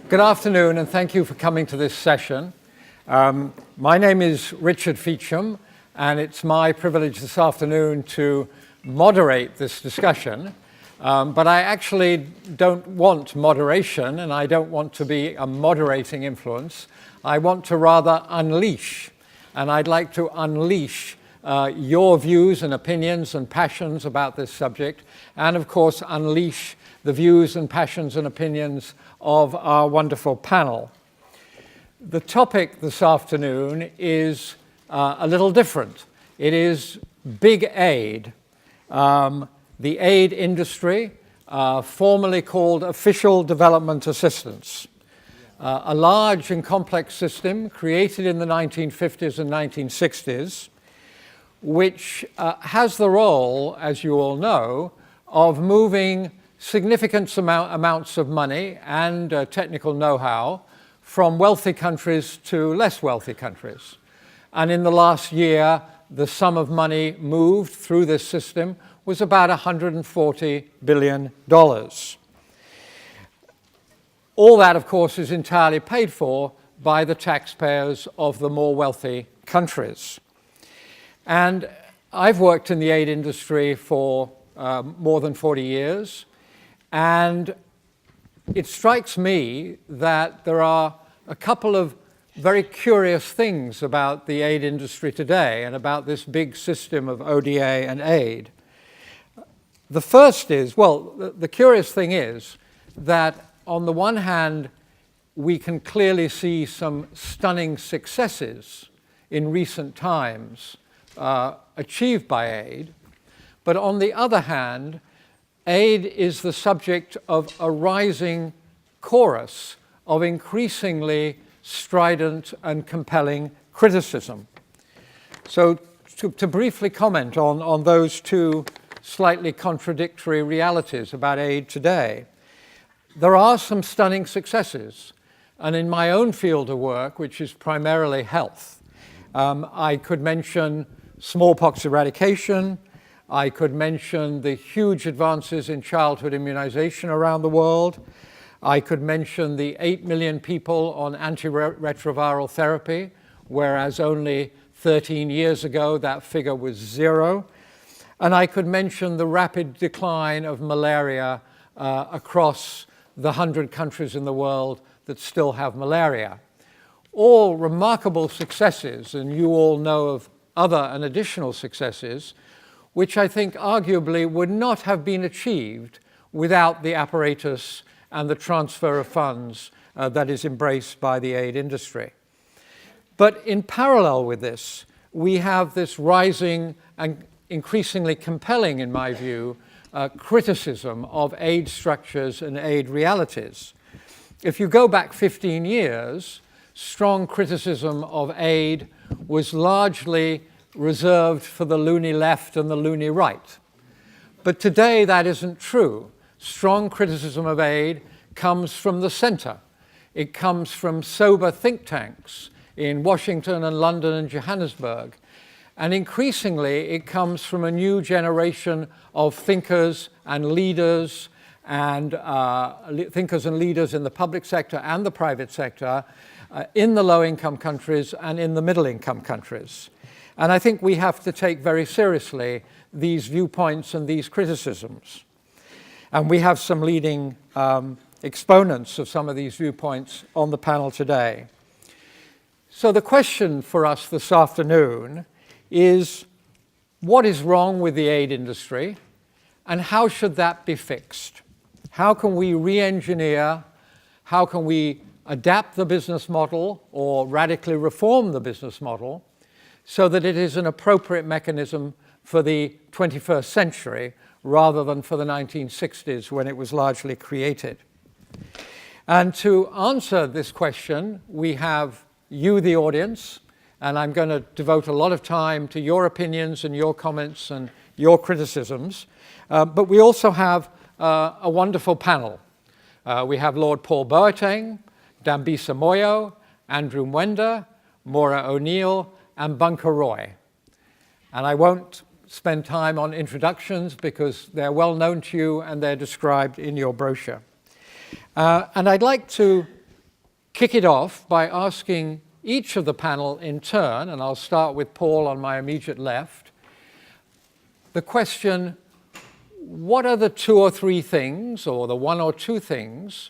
Good afternoon, and thank you for coming to this session. My name is Richard Feachem, and it's my privilege this afternoon to moderate this discussion. But I actually don't want moderation, and I don't want to be a moderating influence. I want to rather unleash, and I'd like to unleash your views and opinions and passions about this subject, and of course unleash the views and passions and opinions of our wonderful panel. The topic this afternoon is a little different. It is big aid. The aid industry, formerly called official development assistance. A large and complex system created in the 1950s and 1960s, which has the role, as you all know, of moving significant amounts of money and technical know-how from wealthy countries to less wealthy countries. And in the last year, the sum of money moved through this system was about $140 billion. All that, of course, is entirely paid for by the taxpayers of the more wealthy countries. And I've worked in the aid industry for more than 40 years, and it strikes me that there are a couple of very curious things about the aid industry today and about this big system of ODA and aid. The first is, well, the curious thing is that on the one hand, we can clearly see some stunning successes in recent times achieved by aid, but on the other hand, aid is the subject of a rising chorus of increasingly strident and compelling criticism. So to briefly comment on those two slightly contradictory realities about aid today, there are some stunning successes. And in my own field of work, which is primarily health, I could mention smallpox eradication. I could mention the huge advances in childhood immunization around the world. I could mention the 8 million people on antiretroviral therapy, whereas only 13 years ago that figure was 0. And I could mention the rapid decline of malaria across the 100 countries in the world that still have malaria. All remarkable successes, and you all know of other and additional successes, which I think arguably would not have been achieved without the apparatus and the transfer of funds that is embraced by the aid industry. But in parallel with this, we have this rising and increasingly compelling, in my view, criticism of aid structures and aid realities. If you go back 15 years, strong criticism of aid was largely reserved for the loony left and the loony right. But today that isn't true. Strong criticism of aid comes from the center. It comes from sober think tanks in Washington and London and Johannesburg. And increasingly, it comes from a new generation of thinkers and leaders in the public sector and the private sector, in the low-income countries and in the middle-income countries. And I think we have to take very seriously these viewpoints and these criticisms. And we have some leading exponents of some of these viewpoints on the panel today. So the question for us this afternoon is, what is wrong with the aid industry, and how should that be fixed? How can we re-engineer? How can we adapt the business model or radically reform the business model so that it is an appropriate mechanism for the 21st century rather than for the 1960s when it was largely created? And to answer this question, we have you, the audience, and I'm going to devote a lot of time to your opinions and your comments and your criticisms. But we also have a wonderful panel. We have Lord Paul Boateng, Dambisa Moyo, Andrew Mwenda, Maura O'Neill, and Bunker Roy. And I won't spend time on introductions because they're well known to you and they're described in your brochure. And I'd like to kick it off by asking each of the panel in turn, and I'll start with Paul on my immediate left, the question, what are the 2 or 3 things, or the 1 or 2 things,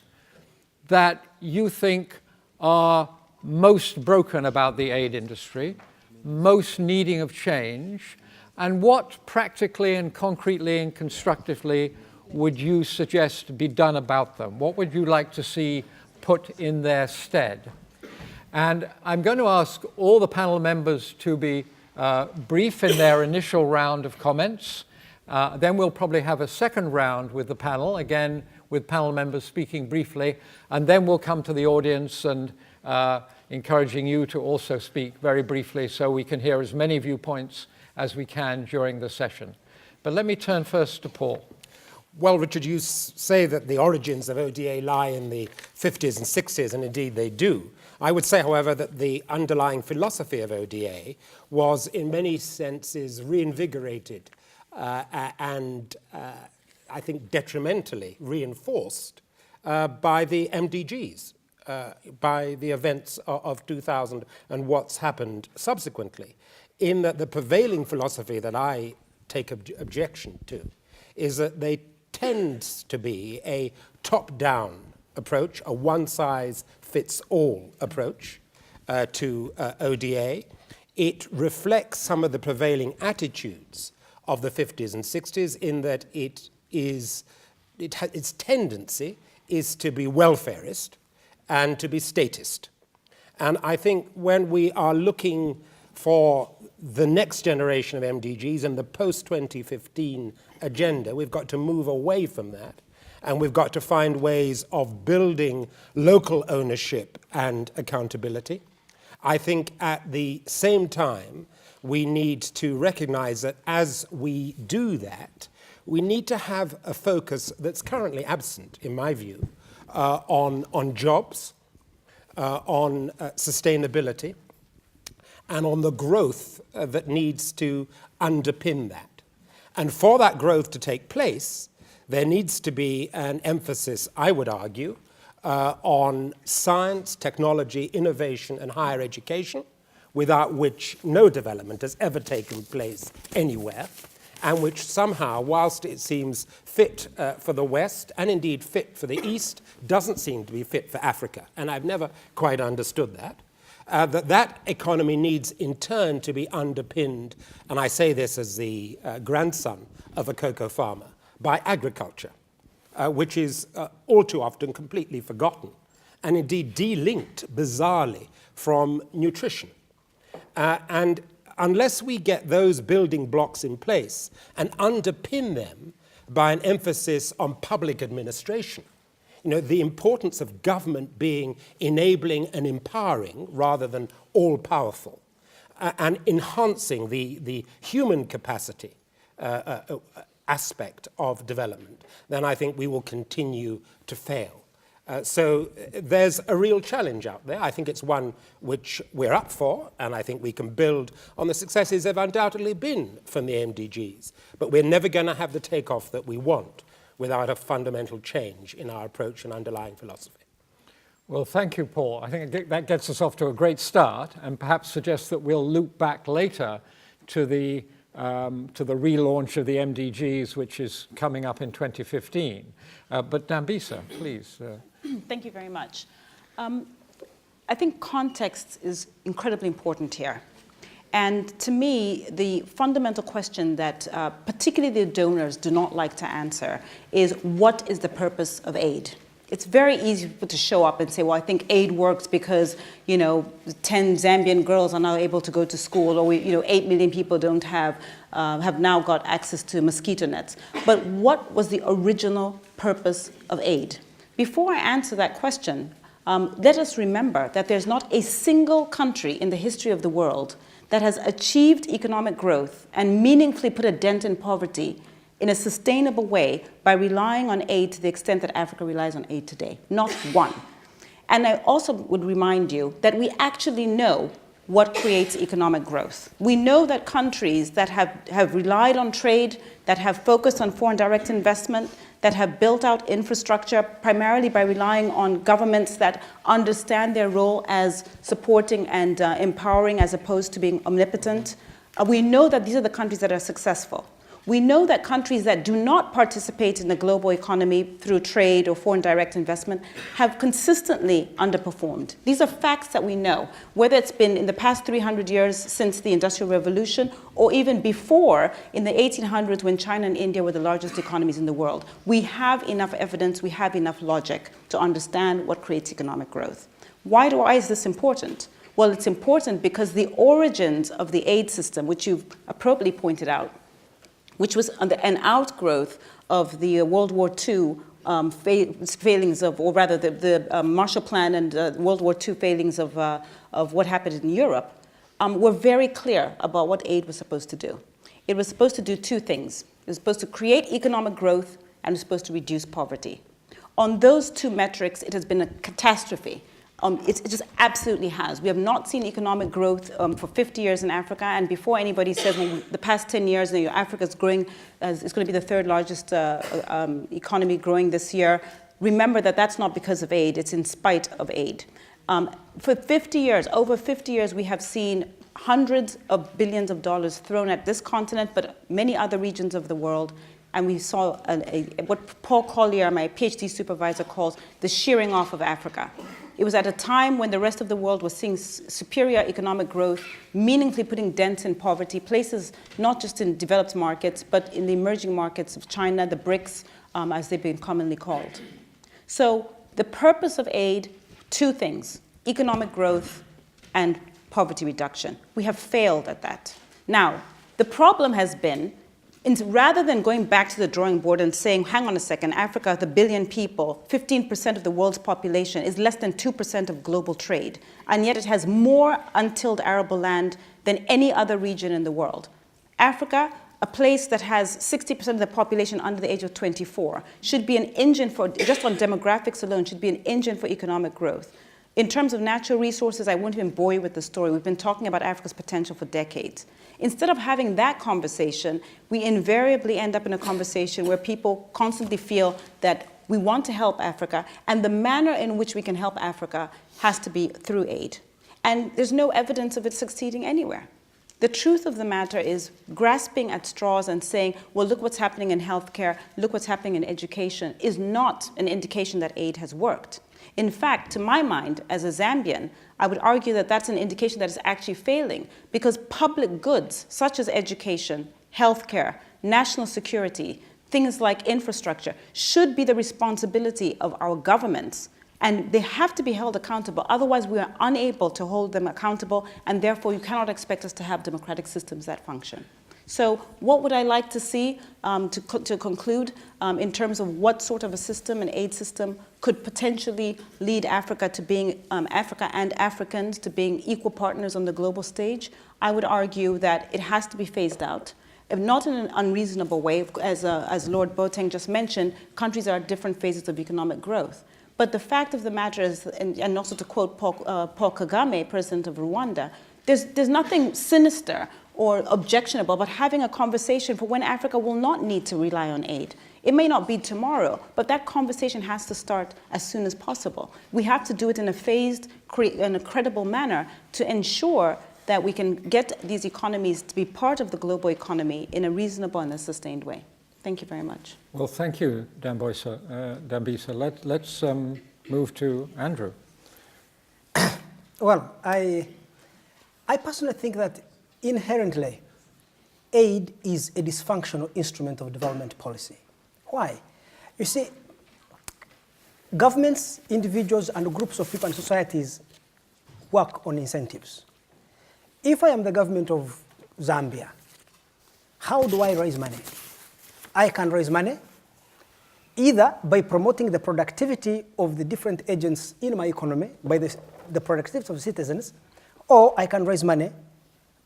that you think are most broken about the aid industry, most needing of change, and what practically and concretely and constructively would you suggest to be done about them? What would you like to see put in their stead? And I'm going to ask all the panel members to be brief in their initial round of comments. Then we'll probably have a second round with the panel, again with panel members speaking briefly, and then we'll come to the audience and encouraging you to also speak very briefly so we can hear as many viewpoints as we can during the session. But let me turn first to Paul. Well, Richard, you say that the origins of ODA lie in the 50s and 60s, and indeed they do. I would say, however, that the underlying philosophy of ODA was in many senses reinvigorated and I think detrimentally reinforced by the MDGs, by the events of 2000 and what's happened subsequently, in that the prevailing philosophy that I take objection to is that they tends to be a top-down approach, a one-size-fits-all approach to ODA. It reflects some of the prevailing attitudes of the 50s and 60s in that its tendency is to be welfarist and to be statist. And I think when we are looking for the next generation of MDGs and the post-2015 agenda, we've got to move away from that, and we've got to find ways of building local ownership and accountability. I think at the same time, we need to recognize that as we do that, we need to have a focus that's currently absent, in my view, on jobs, on sustainability, and on the growth that needs to underpin that. And for that growth to take place, there needs to be an emphasis, I would argue, on science, technology, innovation, and higher education, without which no development has ever taken place anywhere, and which somehow, whilst it seems fit for the West, and indeed fit for the East, doesn't seem to be fit for Africa. And I've never quite understood that. That economy needs in turn to be underpinned, and I say this as the grandson of a cocoa farmer, by agriculture, which is all too often completely forgotten, and indeed delinked bizarrely from nutrition. And unless we get those building blocks in place and underpin them by an emphasis on public administration, you know, the importance of government being enabling and empowering rather than all-powerful, and enhancing the human capacity aspect of development, then I think we will continue to fail. So there's a real challenge out there. I think it's one which we're up for, and I think we can build on the successes there have undoubtedly been from the MDGs. But we're never going to have the takeoff that we want without a fundamental change in our approach and underlying philosophy. Well, thank you, Paul. I think that gets us off to a great start, and perhaps suggests that we'll loop back later to the relaunch of the MDGs, which is coming up in 2015. But Dambisa, please. Thank you very much. I think context is incredibly important here. And to me, the fundamental question that particularly the donors do not like to answer is, what is the purpose of aid? It's very easy to show up and say, well, I think aid works because, 10 Zambian girls are now able to go to school, or 8 million people don't have now got access to mosquito nets. But what was the original purpose of aid? Before I answer that question, let us remember that there's not a single country in the history of the world that has achieved economic growth and meaningfully put a dent in poverty in a sustainable way by relying on aid to the extent that Africa relies on aid today. Not one. And I also would remind you that we actually know what creates economic growth. We know that countries that have relied on trade, that have focused on foreign direct investment, that have built out infrastructure primarily by relying on governments that understand their role as supporting and empowering as opposed to being omnipotent. We know that these are the countries that are successful. We know that countries that do not participate in the global economy through trade or foreign direct investment have consistently underperformed. These are facts that we know, whether it's been in the past 300 years since the Industrial Revolution or even before in the 1800s when China and India were the largest economies in the world. We have enough evidence, we have enough logic to understand what creates economic growth. Why is this important? Well, it's important because the origins of the aid system, which you've appropriately pointed out, which was an outgrowth of the World War II failings of, or rather the Marshall Plan and World War II failings of what happened in Europe, were very clear about what aid was supposed to do. It was supposed to do two things. It was supposed to create economic growth and it was supposed to reduce poverty. On those two metrics, it has been a catastrophe. It just absolutely has. We have not seen economic growth for 50 years in Africa, and before anybody says, well, the past 10 years, Africa is growing, it's going to be the third largest economy growing this year. Remember that that's not because of aid, it's in spite of aid. For 50 years, over 50 years, we have seen hundreds of billions of dollars thrown at this continent, but many other regions of the world. And we saw what Paul Collier, my PhD supervisor, calls the shearing off of Africa. It was at a time when the rest of the world was seeing superior economic growth, meaningfully putting dents in poverty, places not just in developed markets, but in the emerging markets of China, the BRICS, as they've been commonly called. So the purpose of aid, two things, economic growth and poverty reduction. We have failed at that. Now, the problem has been, rather than going back to the drawing board and saying, hang on a second, Africa, the billion people, 15% of the world's population is less than 2% of global trade, and yet it has more untilled arable land than any other region in the world. Africa, a place that has 60% of the population under the age of 24, should be an engine for, just on demographics alone, should be an engine for economic growth. In terms of natural resources, I won't even bore you with the story. We've been talking about Africa's potential for decades. Instead of having that conversation, we invariably end up in a conversation where people constantly feel that we want to help Africa, and the manner in which we can help Africa has to be through aid. And there's no evidence of it succeeding anywhere. The truth of the matter is grasping at straws and saying, well, look what's happening in healthcare, look what's happening in education, is not an indication that aid has worked. In fact, to my mind, as a Zambian, I would argue that that's an indication that it's actually failing, because public goods such as education, healthcare, national security, things like infrastructure should be the responsibility of our governments, and they have to be held accountable. Otherwise, we are unable to hold them accountable, and therefore you cannot expect us to have democratic systems that function. So what would I like to see to conclude in terms of what sort of a system, an aid system, could potentially lead Africa to being, Africa and Africans to being equal partners on the global stage? I would argue that it has to be phased out, if not in an unreasonable way. As Lord Boateng just mentioned, countries are at different phases of economic growth. But the fact of the matter is, and also to quote Paul Kagame, president of Rwanda, there's nothing sinister or objectionable about having a conversation for when Africa will not need to rely on aid. It may not be tomorrow, but that conversation has to start as soon as possible. We have to do it in a phased, in a credible manner to ensure that we can get these economies to be part of the global economy in a reasonable and a sustained way. Thank you very much. Well, thank you, Dambisa. Let's move to Andrew. Well, I personally think that inherently, aid is a dysfunctional instrument of development policy. Why? You see, governments, individuals, and groups of people and societies work on incentives. If I am the government of Zambia, how do I raise money? I can raise money either by promoting the productivity of the different agents in my economy, by the productivity of citizens, or I can raise money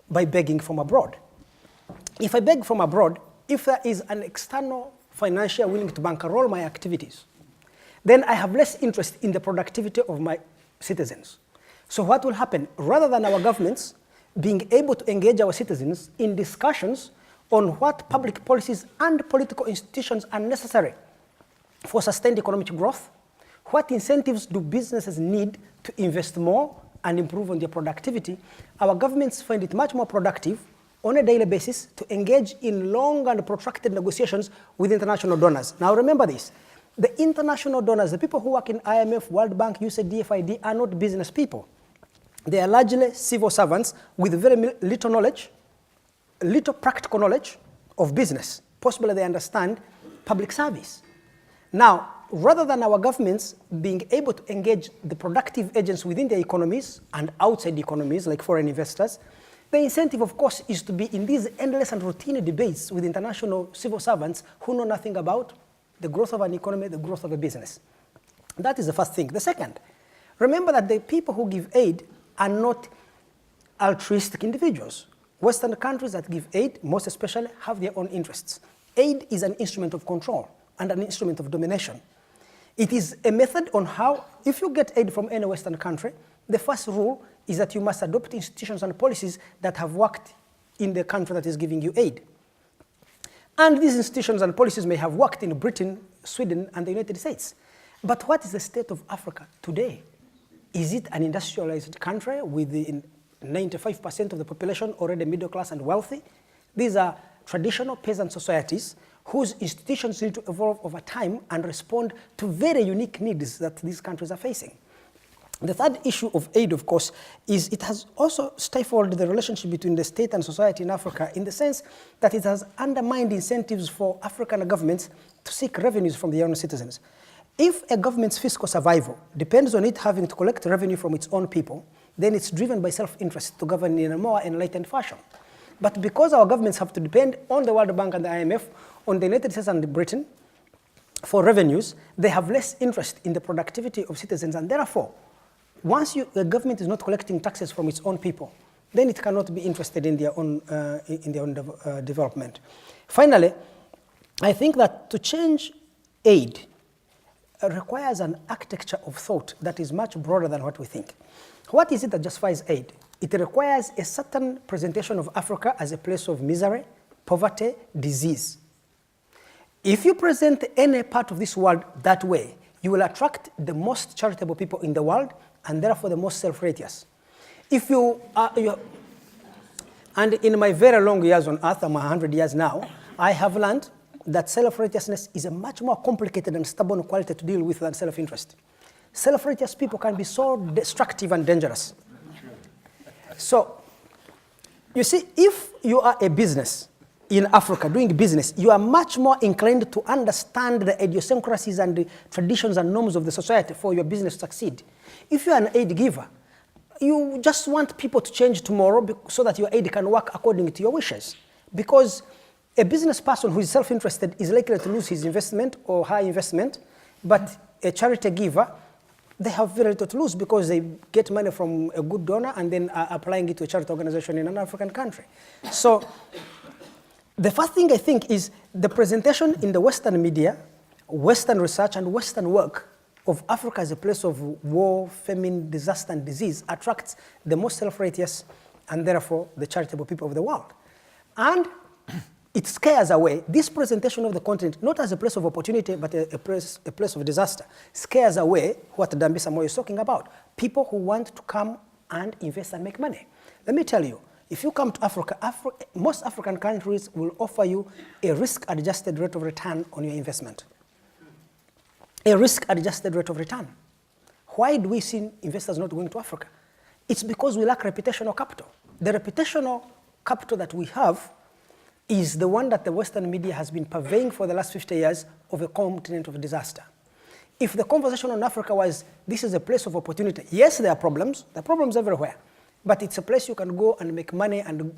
by begging from abroad. If I beg from abroad, if there is an external financier willing to bankroll my activities, then I have less interest in the productivity of my citizens. So what will happen? Rather than our governments being able to engage our citizens in discussions on what public policies and political institutions are necessary for sustained economic growth, what incentives do businesses need to invest more and improve on their productivity, our governments find it much more productive on a daily basis to engage in long and protracted negotiations with international donors. Now remember this, the international donors, the people who work in IMF, World Bank, USAID, FID are not business people. They are largely civil servants with very little knowledge, little practical knowledge of business. Possibly they understand public service. Now, rather than our governments being able to engage the productive agents within their economies and outside economies like foreign investors, the incentive, of course, is to be in these endless and routine debates with international civil servants who know nothing about the growth of an economy, the growth of a business. That is the first thing. The second, remember that the people who give aid are not altruistic individuals. Western countries that give aid, most especially, have their own interests. Aid is an instrument of control and an instrument of domination. It is a method on how, if you get aid from any Western country, the first rule is that you must adopt institutions and policies that have worked in the country that is giving you aid. And these institutions and policies may have worked in Britain, Sweden, and the United States. But what is the state of Africa today? Is it an industrialized country with 95% of the population already middle class and wealthy? These are traditional peasant societies whose institutions need to evolve over time and respond to very unique needs that these countries are facing. The third issue of aid, of course, is it has also stifled the relationship between the state and society in Africa in the sense that it has undermined incentives for African governments to seek revenues from their own citizens. If a government's fiscal survival depends on it having to collect revenue from its own people, then it's driven by self-interest to govern in a more enlightened fashion. But because our governments have to depend on the World Bank and the IMF, on the United States and Britain for revenues, they have less interest in the productivity of citizens, and therefore, once the government is not collecting taxes from its own people, then it cannot be interested in their own, development. Finally, I think that to change aid requires an architecture of thought that is much broader than what we think. What is it that justifies aid? It requires a certain presentation of Africa as a place of misery, poverty, disease. If you present any part of this world that way, you will attract the most charitable people in the world and therefore the most self-righteous. If you are, and in my very long years on earth, I'm 100 years now, I have learned that self-righteousness is a much more complicated and stubborn quality to deal with than self-interest. Self-righteous people can be so destructive and dangerous. So, you see, if you are a business in Africa doing business, you are much more inclined to understand the idiosyncrasies and the traditions and norms of the society for your business to succeed. If you are an aid giver, you just want people to change tomorrow so that your aid can work according to your wishes. Because a business person who is self-interested is likely to lose his investment or her investment, but a charity giver, they have very little to lose because they get money from a good donor and then are applying it to a charity organization in an African country. So the first thing I think is the presentation in the Western media, Western research and Western work of Africa as a place of war, famine, disaster, and disease attracts the most self-righteous and therefore the charitable people of the world. And it scares away this presentation of the continent, not as a place of opportunity, but a place of disaster, scares away what Dambisa Moyo is talking about, people who want to come and invest and make money. Let me tell you, if you come to Africa, most African countries will offer you a risk-adjusted rate of return on your investment. A risk-adjusted rate of return. Why do we see investors not going to Africa? It's because we lack reputational capital. The reputational capital that we have is the one that the Western media has been purveying for the last 50 years of a continent of disaster. If the conversation on Africa was, this is a place of opportunity, yes, there are problems everywhere, but it's a place you can go and make money and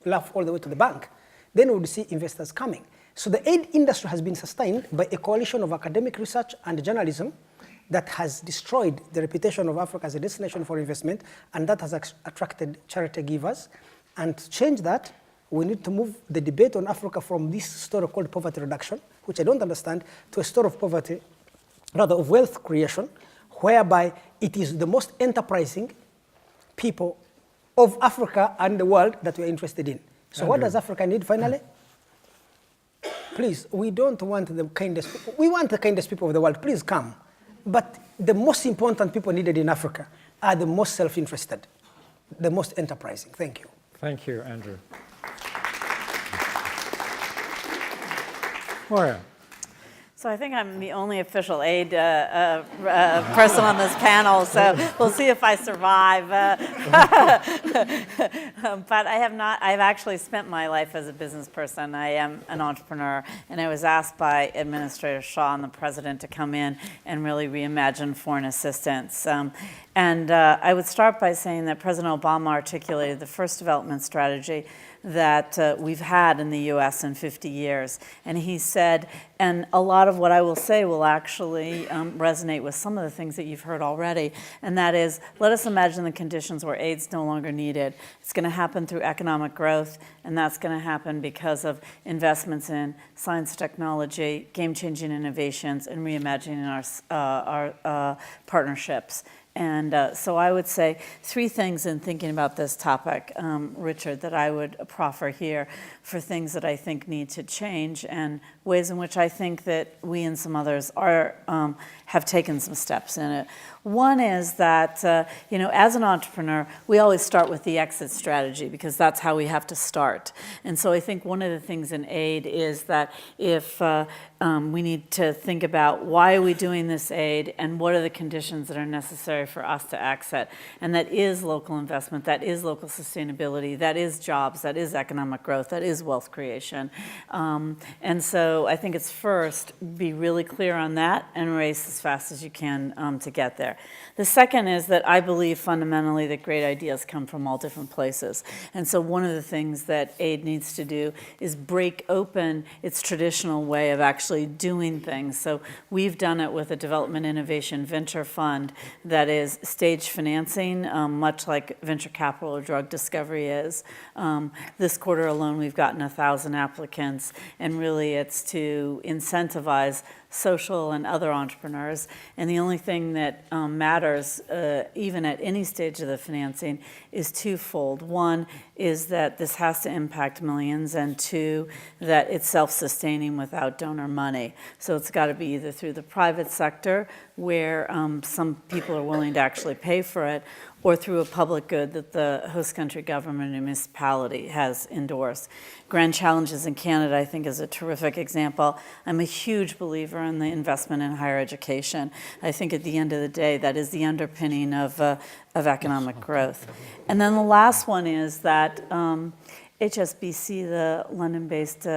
laugh all the way to the bank, then we would see investors coming. So the aid industry has been sustained by a coalition of academic research and journalism that has destroyed the reputation of Africa as a destination for investment, and that has attracted charity givers. And to change that, we need to move the debate on Africa from this story called poverty reduction, which I don't understand, to a story of poverty, rather of wealth creation, whereby it is the most enterprising, people of Africa and the world that we're interested in. So what does Africa need finally? Please, we don't want the kindest people. We want the kindest people of the world. Please come. But the most important people needed in Africa are the most self-interested, the most enterprising. Thank you. Thank you, Andrew. Moyo. So I think I'm the only official aid person on this panel, so we'll see if I survive. But I have not, I've actually spent my life as a business person. I am an entrepreneur, and I was asked by Administrator Shaw and the President to come in and really reimagine foreign assistance. I would start by saying that President Obama articulated the first development strategy that we've had in the U.S. in 50 years. And he said, and a lot of what I will say will actually resonate with some of the things that you've heard already, and that is, let us imagine the conditions where aid's no longer needed. It's going to happen through economic growth, and that's going to happen because of investments in science, technology, game-changing innovations, and reimagining our partnerships. And so I would say three things in thinking about this topic, Richard, that I would proffer here for things that I think need to change and ways in which I think that we and some others are have taken some steps in it. One is that, as an entrepreneur, we always start with the exit strategy because that's how we have to start. And so I think one of the things in aid is that if we need to think about why are we doing this aid and what are the conditions that are necessary for us to exit. And that is local investment, that is local sustainability, that is jobs, that is economic growth, that is wealth creation. And so I think it's first, be really clear on that and race as fast as you can to get there. The second is that I believe fundamentally that great ideas come from all different places. And so one of the things that aid needs to do is break open its traditional way of actually doing things. So we've done it with a development innovation venture fund that is stage financing, much like venture capital or drug discovery is. This quarter alone, we've gotten 1,000 applicants, and really it's to incentivize social and other entrepreneurs. And the only thing that matters, even at any stage of the financing, is twofold. One is that this has to impact millions, and two, that it's self-sustaining without donor money. So it's got to be either through the private sector, where some people are willing to actually pay for it, or through a public good that the host country government and municipality has endorsed. Grand Challenges in Canada, I think, is a terrific example. I'm a huge believer in the investment in higher education. I think at the end of the day, that is the underpinning of economic growth. And then the last one is that HSBC, the London-based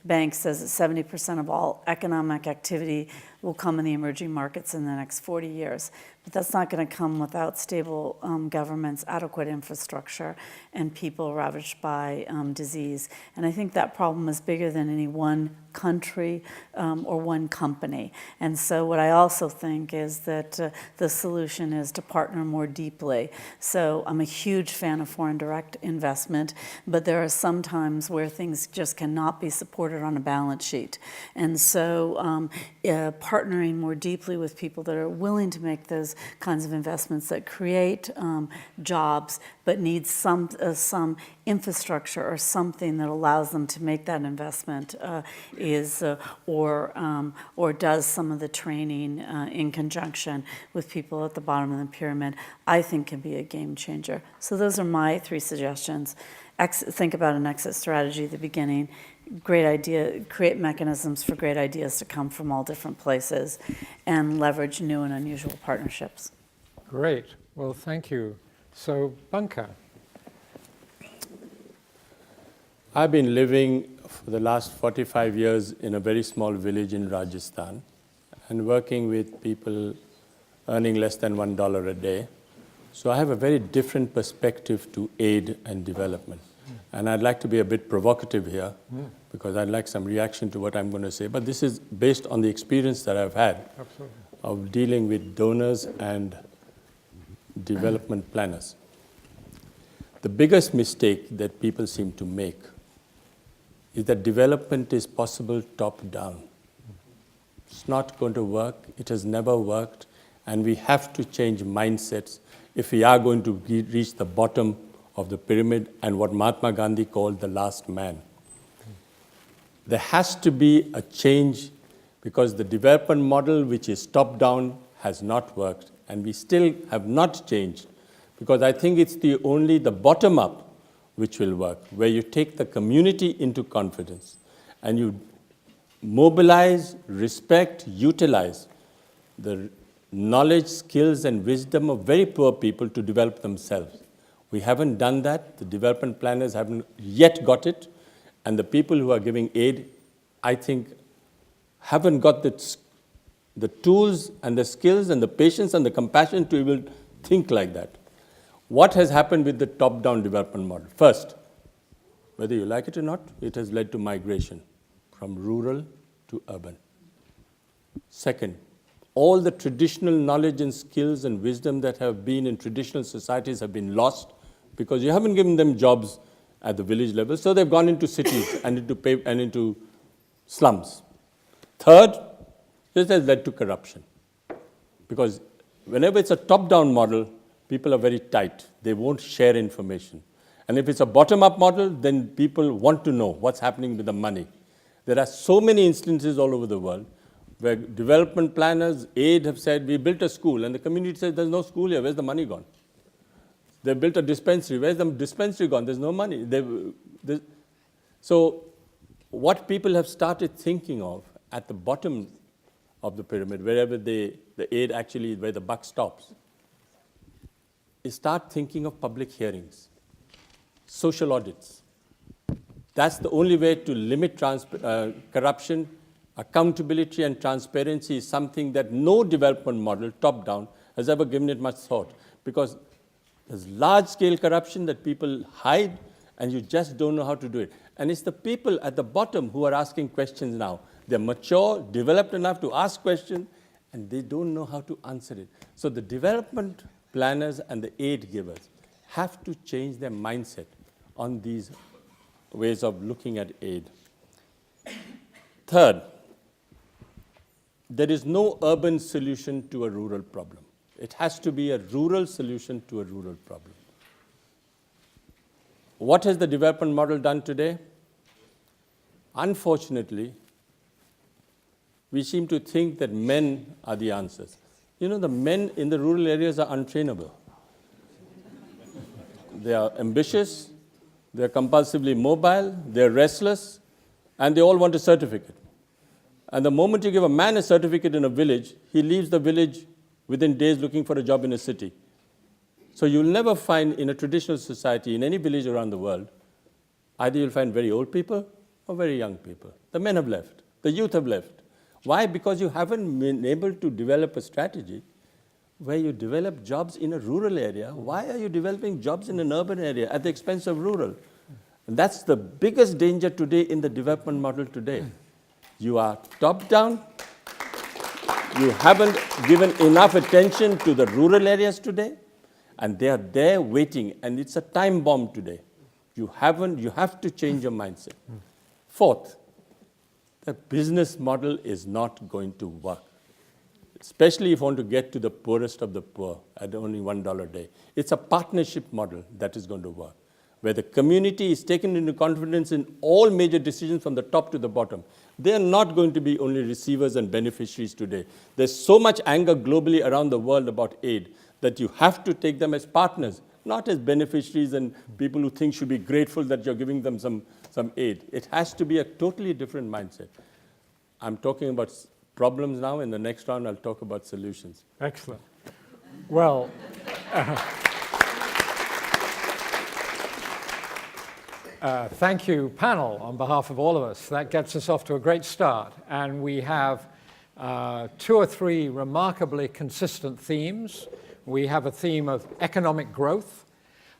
bank, says that 70% of all economic activity will come in the emerging markets in the next 40 years. But that's not going to come without stable governments, adequate infrastructure, and people ravaged by disease. And I think that problem is bigger than any one country or one company. And so what I also think is that the solution is to partner more deeply. So I'm a huge fan of foreign direct investment, but there are some times where things just cannot be supported on a balance sheet. And so partnering more deeply with people that are willing to make those kinds of investments that create jobs, but need some infrastructure or something that allows them to make that investment or does some of the training in conjunction with people at the bottom of the pyramid, I think can be a game changer. So those are my three suggestions. Think about an exit strategy at the beginning. Great idea, create mechanisms for great ideas to come from all different places, and leverage new and unusual partnerships. Great. Well, thank you. So, Banka. I've been living for the last 45 years in a very small village in Rajasthan and working with people earning less than $1 a day. So I have a very different perspective to aid and development. And I'd like to be a bit provocative here because I'd like some reaction to what I'm going to say. But this is based on the experience that I've had of dealing with donors and development planners. The biggest mistake that people seem to make is that development is possible top-down. It's not going to work. It has never worked. And we have to change mindsets if we are going to reach the bottom of the pyramid and what Mahatma Gandhi called the last man. There has to be a change because the development model, which is top-down, has not worked, and we still have not changed, because I think it's only the bottom-up which will work, where you take the community into confidence and you mobilize, respect, utilize the knowledge, skills, and wisdom of very poor people to develop themselves. We haven't done that. The development planners haven't yet got it. And the people who are giving aid, I think, haven't got the tools and the skills and the patience and the compassion to even think like that. What has happened with the top-down development model? First, whether you like it or not, it has led to migration from rural to urban. Second, all the traditional knowledge and skills and wisdom that have been in traditional societies have been lost because you haven't given them jobs at the village level, so they've gone into cities and into slums. Third, this has led to corruption because whenever it's a top-down model, people are very tight. They won't share information. And if it's a bottom-up model, then people want to know what's happening with the money. There are so many instances all over the world where development planners, aid have said, we built a school, and the community says, there's no school here, where's the money gone? They built a dispensary, where's the dispensary gone? There's no money. So what people have started thinking of at the bottom of the pyramid, wherever the aid actually, where the buck stops, is start thinking of public hearings, social audits. That's the only way to limit corruption. Accountability and transparency is something that no development model, top-down, has ever given it much thought, because there's large-scale corruption that people hide, and you just don't know how to do it. And it's the people at the bottom who are asking questions now. They're mature, developed enough to ask questions, and they don't know how to answer it. So the development planners and the aid givers have to change their mindset on these ways of looking at aid. Third, there is no urban solution to a rural problem. It has to be a rural solution to a rural problem. What has the development model done today? Unfortunately, we seem to think that men are the answers. You know, the men in the rural areas are untrainable. They are ambitious, they are compulsively mobile, they are restless, and they all want a certificate. And the moment you give a man a certificate in a village, he leaves the village within days looking for a job in a city. So you'll never find in a traditional society, in any village around the world, either you'll find very old people or very young people. The men have left, the youth have left. Why? Because you haven't been able to develop a strategy where you develop jobs in a rural area. Why are you developing jobs in an urban area at the expense of rural? And that's the biggest danger today in the development model today. You are top-down. You haven't given enough attention to the rural areas today, and they are there waiting, and it's a time bomb today. You have to change your mindset. Fourth, the business model is not going to work, especially if you want to get to the poorest of the poor at only $1 a day. It's a partnership model that is going to work, where the community is taken into confidence in all major decisions from the top to the bottom. They are not going to be only receivers and beneficiaries today. There's so much anger globally around the world about aid that you have to take them as partners, not as beneficiaries and people who think should be grateful that you're giving them some aid. It has to be a totally different mindset. I'm talking about problems now. In the next round, I'll talk about solutions. Excellent. Well, thank you, panel, on behalf of all of us. That gets us off to a great start. And we have 2 or 3 remarkably consistent themes. We have a theme of economic growth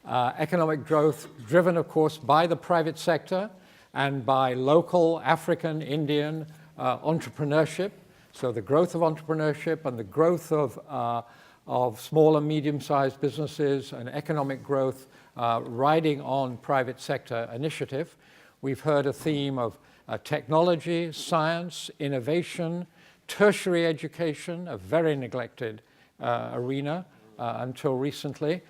driven, of course, by the private sector and by local African, Indian entrepreneurship. So the growth of entrepreneurship and the growth of small and medium-sized businesses and economic growth riding on private sector initiative. We've heard a theme of technology, science, innovation, tertiary education, a very neglected arena, until recently.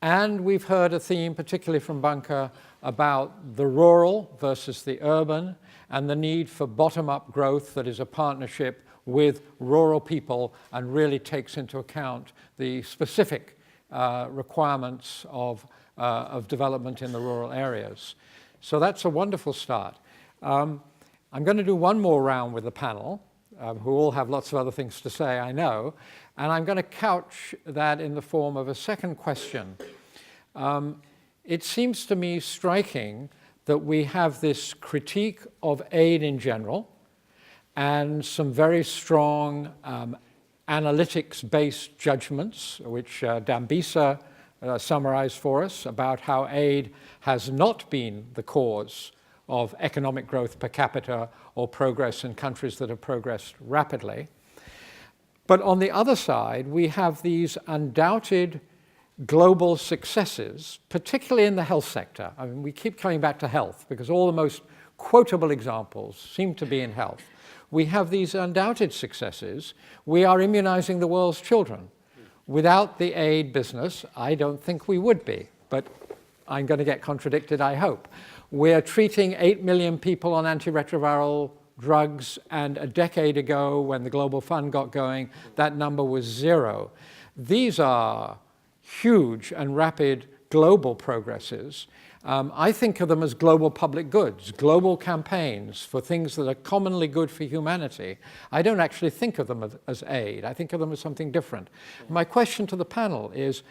And we've heard a theme, particularly from Bunker, about the rural versus the urban and the need for bottom-up growth that is a partnership with rural people and really takes into account the specific requirements of development in the rural areas. So that's a wonderful start. I'm going to do one more round with the panel, who all have lots of other things to say, I know, and I'm going to couch that in the form of a second question. It seems to me striking that we have this critique of aid in general and some very strong analytics-based judgments, which Dambisa summarized for us, about how aid has not been the cause of economic growth per capita or progress in countries that have progressed rapidly. But on the other side, we have these undoubted global successes, particularly in the health sector. I mean, we keep coming back to health because all the most quotable examples seem to be in health. We have these undoubted successes. We are immunizing the world's children. Without the aid business, I don't think we would be, but I'm going to get contradicted, I hope. We're treating 8 million people on antiretroviral drugs, and a decade ago, when the Global Fund got going, that number was 0. These are huge and rapid global progresses. I think of them as global public goods, global campaigns for things that are commonly good for humanity. I don't actually think of them as aid. I think of them as something different. My question to the panel is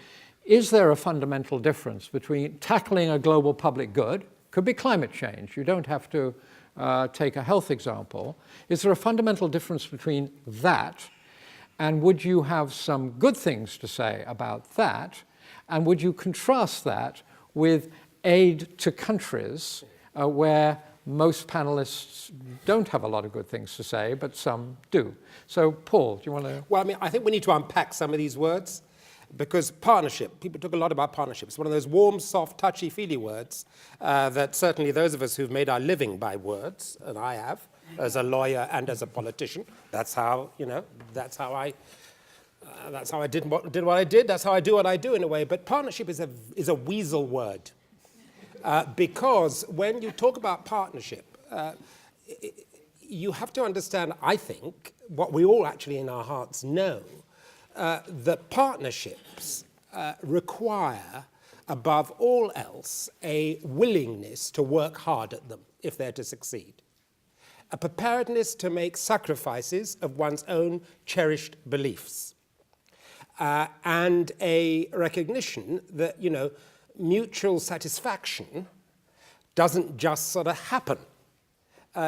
there a fundamental difference between tackling a global public good, could be climate change, you don't have to take a health example, is there a fundamental difference between that, and would you have some good things to say about that, and would you contrast that with aid to countries where most panelists don't have a lot of good things to say, but some do? So, Paul, do you want to? Well, I mean, I think we need to unpack some of these words, because partnership, people talk a lot about partnerships, one of those warm, soft, touchy-feely words that certainly those of us who've made our living by words, and I have, as a lawyer and as a politician, that's how, you know, that's how I did what I did, that's how I do what I do in a way. But partnership is a weasel word. Because when you talk about partnership, you have to understand, I think, what we all actually in our hearts know, that partnerships require, above all else, a willingness to work hard at them if they're to succeed. A preparedness to make sacrifices of one's own cherished beliefs. And a recognition that, you know, mutual satisfaction doesn't just sort of happen.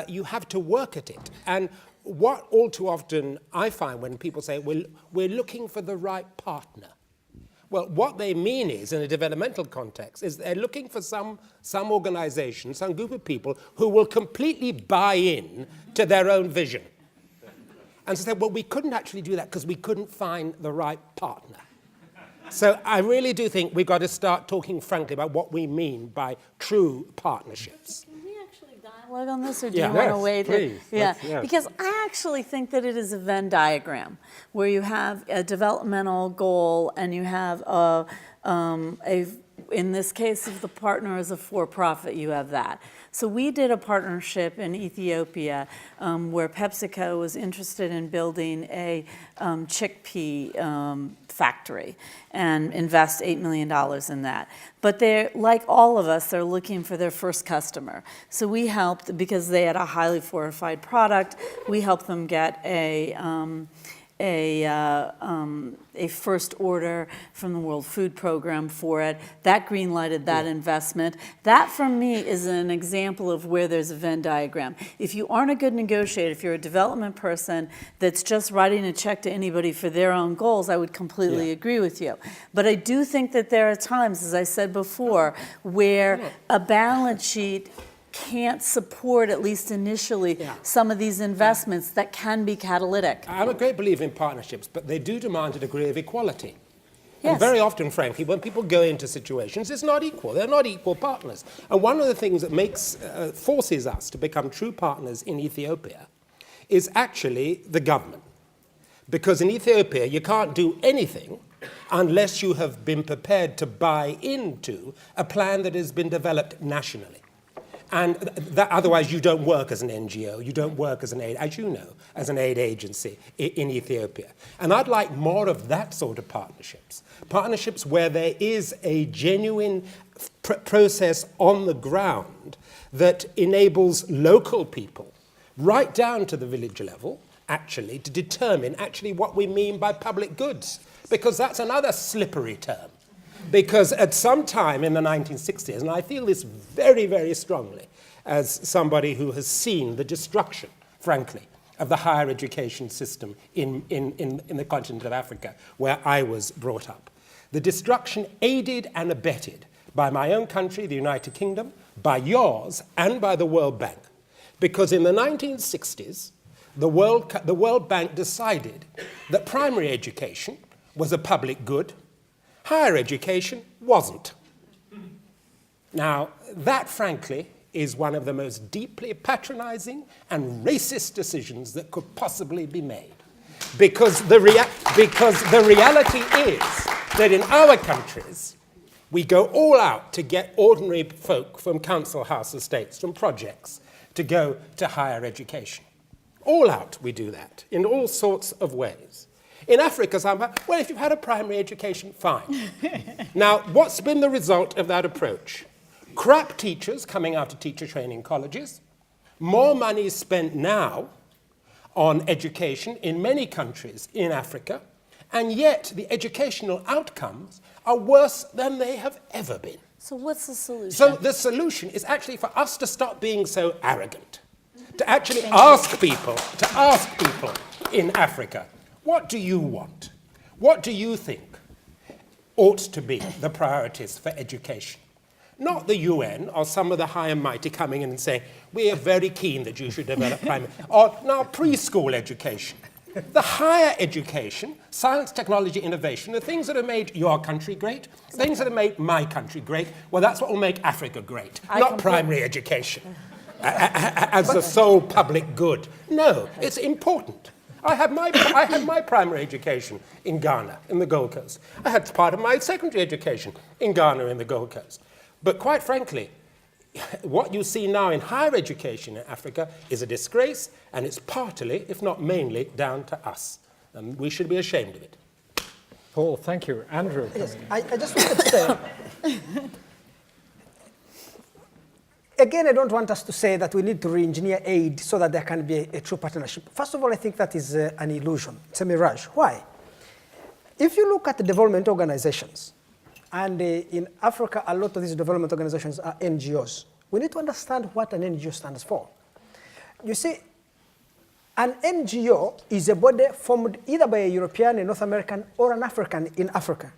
You have to work at it. And what all too often I find when people say, well, we're looking for the right partner. Well, what they mean is, in a developmental context, is they're looking for some organization, some group of people who will completely buy in to their own vision. And so they say, well, we couldn't actually do that because we couldn't find the right partner. So I really do think we've got to start talking frankly about what we mean by true partnerships. Can we actually dialogue on this, or do you want to wait? Please. Yeah, because I actually think that it is a Venn diagram where you have a developmental goal and you have in this case, if the partner is a for-profit, you have that. So we did a partnership in Ethiopia where PepsiCo was interested in building a chickpea factory and invest $8 million in that. But they're, like all of us, they're looking for their first customer. So we helped, because they had a highly fortified product, we helped them get a first order from the World Food Program for it. That green-lighted that investment. That, for me, is an example of where there's a Venn diagram. If you aren't a good negotiator, if you're a development person that's just writing a check to anybody for their own goals, I would completely agree with you. But I do think that there are times, as I said before, where a balance sheet can't support, at least initially, some of these investments that can be catalytic. I'm a great believer in partnerships, but they do demand a degree of equality. Yes. And very often, frankly, when people go into situations, it's not equal. They're not equal partners. And one of the things that forces us to become true partners in Ethiopia is actually the government. Because in Ethiopia, you can't do anything unless you have been prepared to buy into a plan that has been developed nationally. And otherwise, you don't work as an NGO, you don't work as an aid, as you know, as an aid agency in Ethiopia. And I'd like more of that sort of partnerships. Partnerships where there is a genuine process on the ground that enables local people, right down to the village level, actually, to determine actually what we mean by public goods. Because that's another slippery term. Because at some time in the 1960s, and I feel this very, very strongly as somebody who has seen the destruction, frankly, of the higher education system in the continent of Africa, where I was brought up. The destruction aided and abetted by my own country, the United Kingdom, by yours, and by the World Bank. Because in the 1960s, the World Bank decided that primary education was a public good, higher education wasn't. Now, that, frankly, is one of the most deeply patronizing and racist decisions that could possibly be made. Because the reality is that in our countries, we go all out to get ordinary folk from council house estates, from projects, to go to higher education. All out we do that, in all sorts of ways. In Africa, somehow, well, if you've had a primary education, fine. Now, what's been the result of that approach? Crap teachers coming out of teacher training colleges. More money is spent now on education in many countries in Africa, and yet the educational outcomes are worse than they have ever been. So what's the solution? So the solution is actually for us to stop being so arrogant, to actually ask people in Africa, what do you want? What do you think ought to be the priorities for education? Not the UN or some of the high and mighty coming in and saying, we are very keen that you should develop primary, or now preschool education. The higher education, science, technology, innovation, the things that have made your country great, things that have made my country great, well, that's what will make Africa great, not primary education as the sole public good. No, it's important. I had my primary education in Ghana, in the Gold Coast. I had part of my secondary education in Ghana, in the Gold Coast. But quite frankly, what you see now in higher education in Africa is a disgrace, and it's partly, if not mainly, down to us. And we should be ashamed of it. Paul, thank you. Andrew. Yes, I just wanted to say, again, I don't want us to say that we need to re-engineer aid so that there can be a true partnership. First of all, I think that is an illusion. It's a mirage. Why? If you look at the development organizations, and in Africa, a lot of these development organizations are NGOs. We need to understand what an NGO stands for. You see, an NGO is a body formed either by a European, a North American, or an African in Africa.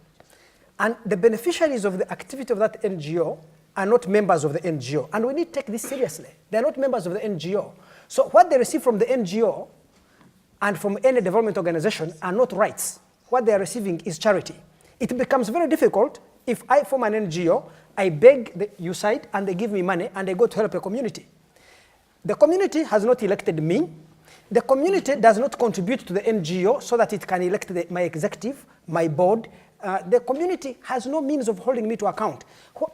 And the beneficiaries of the activity of that NGO are not members of the NGO. And we need to take this seriously. They're not members of the NGO. So what they receive from the NGO and from any development organization are not rights. What they are receiving is charity. It becomes very difficult if I form an NGO, I beg the USAID, and they give me money, and I go to help a community. The community has not elected me. The community does not contribute to the NGO so that it can elect my executive, my board. The community has no means of holding me to account.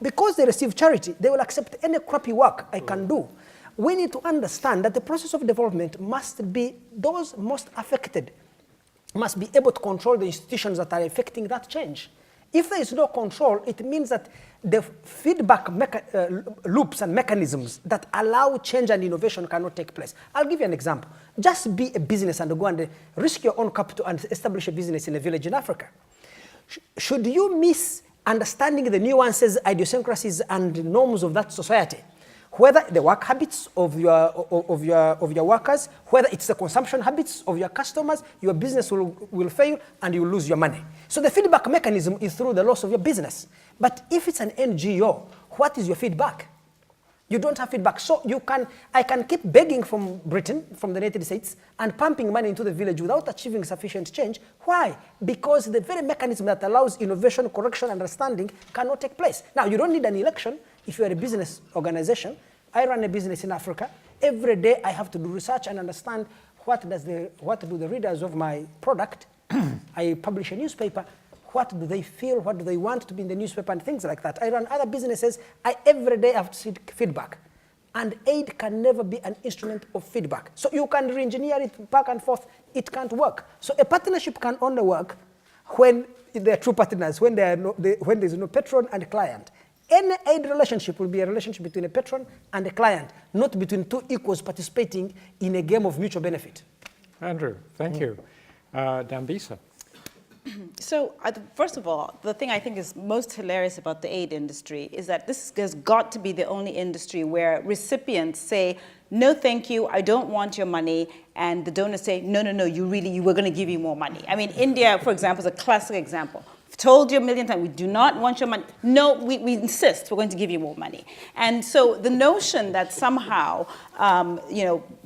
Because they receive charity, they will accept any crappy work I can do. We need to understand that the process of development must be, those most affected must be able to control the institutions that are affecting that change. If there is no control, it means that the feedback loops and mechanisms that allow change and innovation cannot take place. I'll give you an example. Just be a business and go and risk your own capital and establish a business in a village in Africa. Should you miss understanding the nuances, idiosyncrasies, and norms of that society, whether the work habits of your workers, whether it's the consumption habits of your customers, your business will fail and you will lose your money. So the feedback mechanism is through the loss of your business. But if it's an NGO, what is your feedback? You don't have feedback. So I can keep begging from Britain, from the United States, and pumping money into the village without achieving sufficient change. Why? Because the very mechanism that allows innovation, correction, understanding cannot take place. Now, you don't need an election if you're a business organization. I run a business in Africa. Every day I have to do research and understand what do the readers of my product, I publish a newspaper, what do they feel, what do they want to be in the newspaper, and things like that. I run other businesses, every day I have to seek feedback. And aid can never be an instrument of feedback. So you can re-engineer it back and forth, it can't work. So a partnership can only work when they're true partners, when there's no patron and client. Any aid relationship will be a relationship between a patron and a client, not between two equals participating in a game of mutual benefit. Andrew, thank you. Dambisa. So, first of all, the thing I think is most hilarious about the aid industry is that this has got to be the only industry where recipients say, no, thank you, I don't want your money, and the donors say, no, we're going to give you more money. I mean, India, for example, is a classic example. I've told you a million times, we do not want your money. No, we insist, we're going to give you more money. And so the notion that somehow,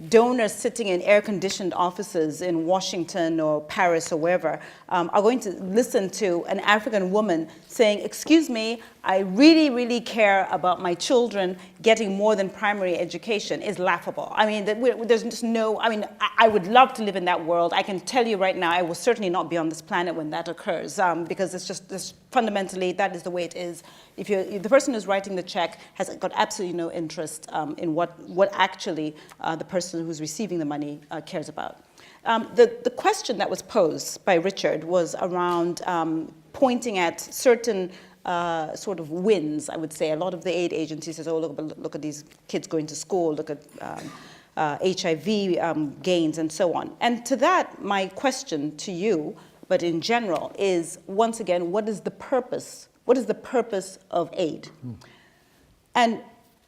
donors sitting in air-conditioned offices in Washington or Paris or wherever are going to listen to an African woman saying, excuse me, I really, really care about my children getting more than primary education is laughable. I mean, there's just no, I would love to live in that world. I can tell you right now, I will certainly not be on this planet when that occurs, because it's just fundamentally, that is the way it is. If the person who's writing the check has got absolutely no interest in what actually the person who's receiving the money cares about. The question that was posed by Richard was around pointing at certain sort of wins, I would say. A lot of the aid agencies says, oh, look at these kids going to school, look at HIV gains and so on. And to that, my question to you, but in general, is once again, what is the purpose? What is the purpose of aid? And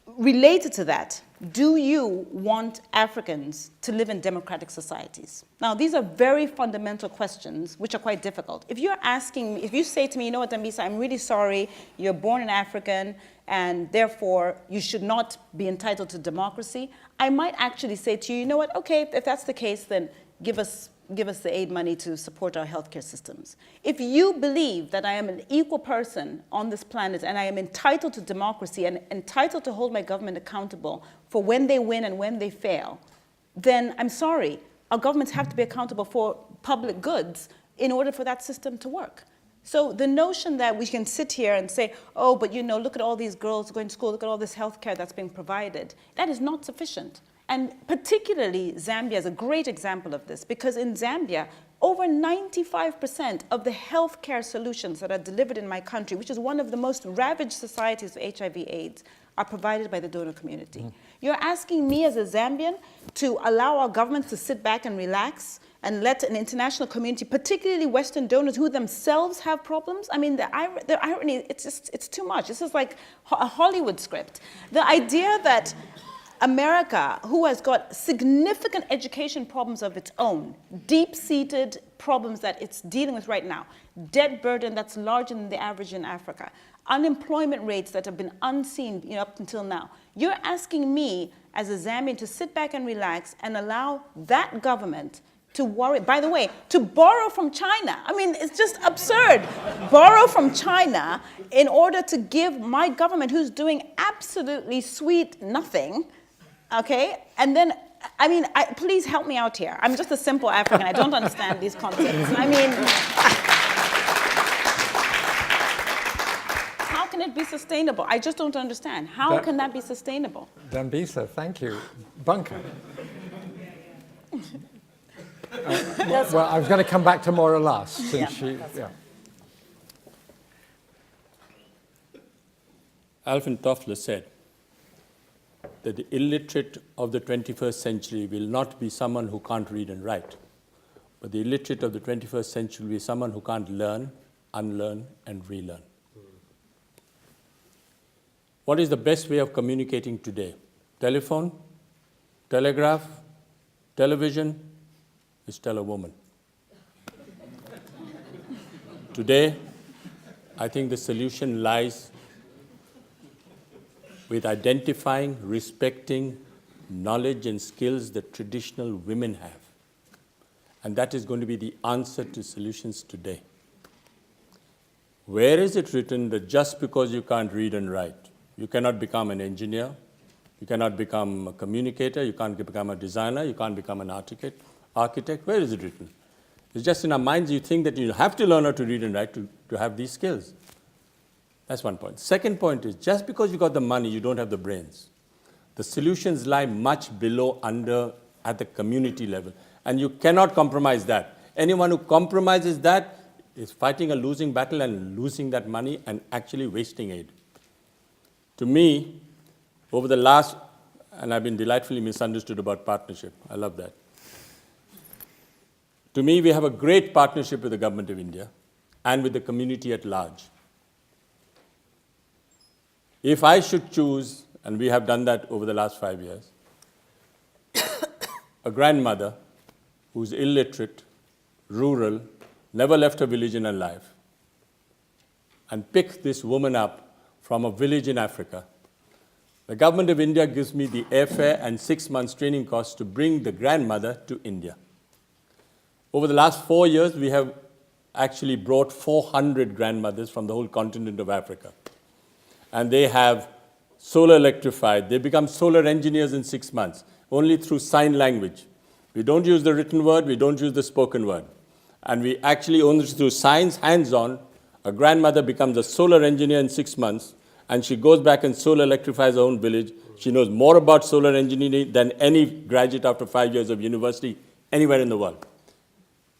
related to that, do you want Africans to live in democratic societies? Now, these are very fundamental questions, which are quite difficult. If you're asking me, if you say to me, you know what, Dambisa, I'm really sorry, you're born an African, and therefore you should not be entitled to democracy, I might actually say to you, you know what, okay, if that's the case, then give us the aid money to support our healthcare systems. If you believe that I am an equal person on this planet and I am entitled to democracy and entitled to hold my government accountable for when they win and when they fail, then I'm sorry, our governments have to be accountable for public goods in order for that system to work. So the notion that we can sit here and say, oh, but look at all these girls going to school, look at all this healthcare that's being provided, that is not sufficient. And particularly Zambia is a great example of this, because in Zambia, over 95% of the healthcare solutions that are delivered in my country, which is one of the most ravaged societies of HIV/AIDS, are provided by the donor community. You're asking me as a Zambian to allow our governments to sit back and relax and let an international community, particularly Western donors who themselves have problems? I mean, the irony, it's too much. This is like a Hollywood script. The idea that America, who has got significant education problems of its own, deep-seated problems that it's dealing with right now, debt burden that's larger than the average in Africa, unemployment rates that have been unseen up until now. You're asking me as a Zambian to sit back and relax and allow that government to worry, by the way, to borrow from China. I mean, it's just absurd. Borrow from China in order to give my government, who's doing absolutely sweet nothing, okay? And then, I mean, please help me out here. I'm just a simple African. I don't understand these concepts. I mean, how can it be sustainable? I just don't understand. How can that be sustainable? Dambisa, thank you. Bunker. Well, I was going to come back to Maura last, since Alvin Toffler said that the illiterate of the 21st century will not be someone who can't read and write, but the illiterate of the 21st century will be someone who can't learn, unlearn, and relearn. What is the best way of communicating today? Telephone, telegraph, television? Is tell a woman. Today, I think the solution lies with identifying, respecting knowledge and skills that traditional women have. And that is going to be the answer to solutions today. Where is it written that just because you can't read and write, you cannot become an engineer, you cannot become a communicator, you can't become a designer, you can't become an architect, architect. Where is it written? It's just in our minds. You think that you have to learn how to read and write to have these skills. That's one point. Second point is, just because you got the money, you don't have the brains. The solutions lie much below, under, at the community level. And you cannot compromise that. Anyone who compromises that is fighting a losing battle and losing that money and actually wasting aid. To me, over the last, and I've been delightfully misunderstood about partnership. I love that. To me, we have a great partnership with the government of India and with the community at large. If I should choose, and we have done that over the last 5 years, a grandmother who's illiterate, rural, never left her village in her life, and pick this woman up from a village in Africa, the government of India gives me the airfare and 6 months training costs to bring the grandmother to India. Over the last 4 years, we have actually brought 400 grandmothers from the whole continent of Africa. And they have solar electrified. They become solar engineers in 6 months, only through sign language. We don't use the written word, we don't use the spoken word. And we actually only through science, hands-on, a grandmother becomes a solar engineer in 6 months, and she goes back and solar electrifies her own village. She knows more about solar engineering than any graduate after 5 years of university anywhere in the world.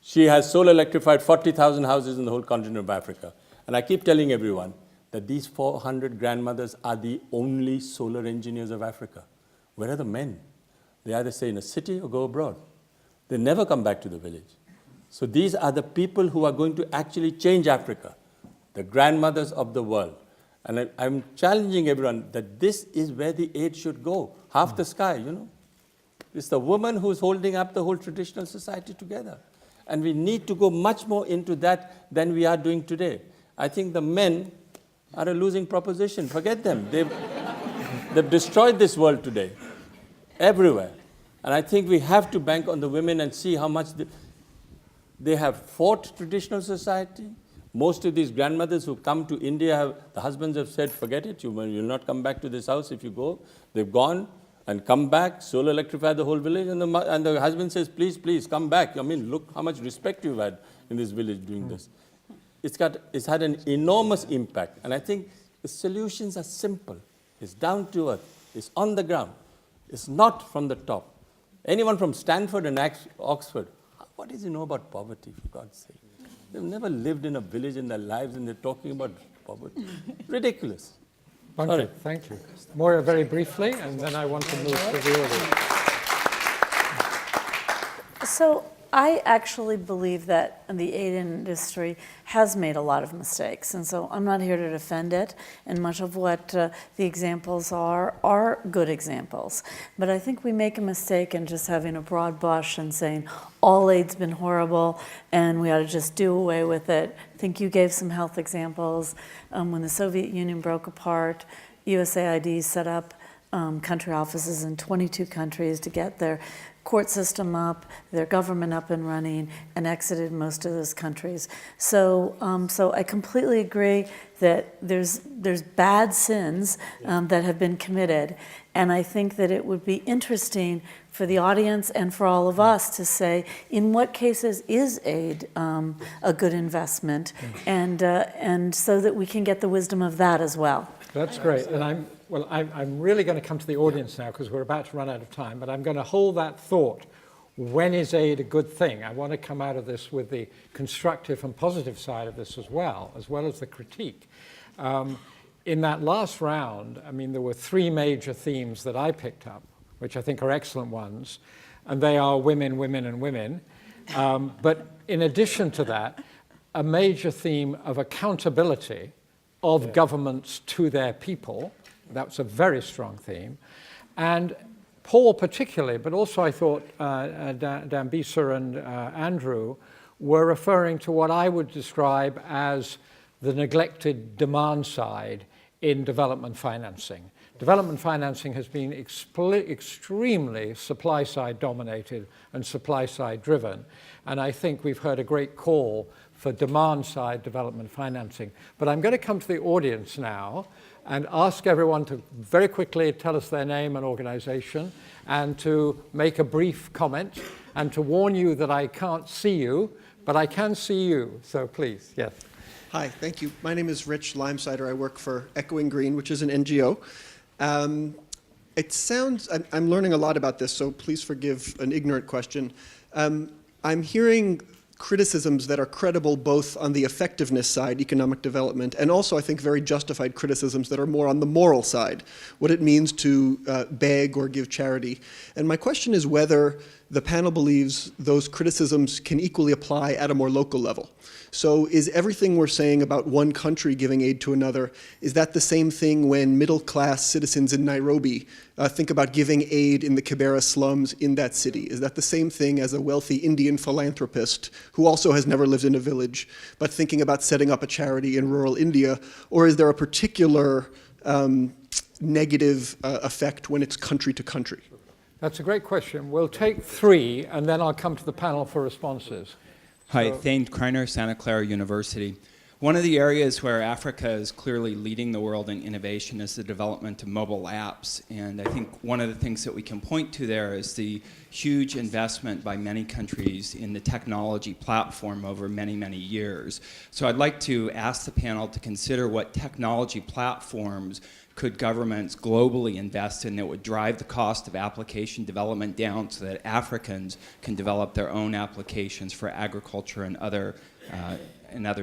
She has solar electrified 40,000 houses in the whole continent of Africa. And I keep telling everyone that these 400 grandmothers are the only solar engineers of Africa. Where are the men? They either stay in a city or go abroad. They never come back to the village. So these are the people who are going to actually change Africa, the grandmothers of the world. And I'm challenging everyone that this is where the aid should go. Half the sky, you know. It's the woman who's holding up the whole traditional society together. And we need to go much more into that than we are doing today. I think the men are a losing proposition. Forget them. They've destroyed this world today, everywhere. And I think we have to bank on the women and see how much they have fought traditional society. Most of these grandmothers who come to India, the husbands have said, forget it, you will not come back to this house if you go. They've gone and come back, solar electrify the whole village, and the husband says, please, please, come back. I mean, look how much respect you've had in this village doing this. It's had an enormous impact, and I think the solutions are simple. It's down to earth. It's on the ground. It's not from the top. Anyone from Stanford and Oxford, what does he know about poverty, for God's sake? They've never lived in a village in their lives, and they're talking about poverty. Ridiculous. Wonderful. Thank you. Moyo, very briefly, and then I want to move to the audience. So I actually believe that the aid industry has made a lot of mistakes, and so I'm not here to defend it, and much of what the examples are good examples. But I think we make a mistake in just having a broad brush and saying all aid's been horrible and we ought to just do away with it. I think you gave some health examples. When the Soviet Union broke apart, USAID set up country offices in 22 countries to get their court system up, their government up and running, and exited most of those countries. So I completely agree that there's bad sins that have been committed, and I think that it would be interesting for the audience and for all of us to say, in what cases is aid a good investment, and so that we can get the wisdom of that as well. That's great, and I'm really going to come to the audience now because we're about to run out of time, but I'm going to hold that thought. When is aid a good thing? I want to come out of this with the constructive and positive side of this as well as the critique. In that last round, I mean, there were 3 major themes that I picked up, which I think are excellent ones, and they are women, women, and women. But in addition to that, a major theme of accountability of governments to their people. That's a very strong theme. And Paul particularly, but also I thought Dambisa and Andrew were referring to what I would describe as the neglected demand side in development financing. Development financing has been extremely supply-side dominated and supply-side driven. And I think we've heard a great call for demand-side development financing. But I'm going to come to the audience now and ask everyone to very quickly tell us their name and organization and to make a brief comment. and to warn you that I can't see you, but I can see you. So please, yes. Hi, thank you. My name is Rich Limesider. I work for Echoing Green, which is an NGO. It sounds, I'm learning a lot about this, so please forgive an ignorant question. I'm hearing criticisms that are credible both on the effectiveness side, economic development, and also I think very justified criticisms that are more on the moral side, what it means to beg or give charity. And my question is whether the panel believes those criticisms can equally apply at a more local level. So is everything we're saying about one country giving aid to another, is that the same thing when middle-class citizens in Nairobi think about giving aid in the Kibera slums in that city? Is that the same thing as a wealthy Indian philanthropist who also has never lived in a village, but thinking about setting up a charity in rural India? Or is there a particular negative effect when it's country to country? That's a great question. We'll take 3, and then I'll come to the panel for responses. Hi, Thane Kreiner, Santa Clara University. One of the areas where Africa is clearly leading the world in innovation is the development of mobile apps. And I think one of the things that we can point to there is the huge investment by many countries in the technology platform over many, many years. So I'd like to ask the panel to consider what technology platforms could governments globally invest in that would drive the cost of application development down so that Africans can develop their own applications for agriculture and other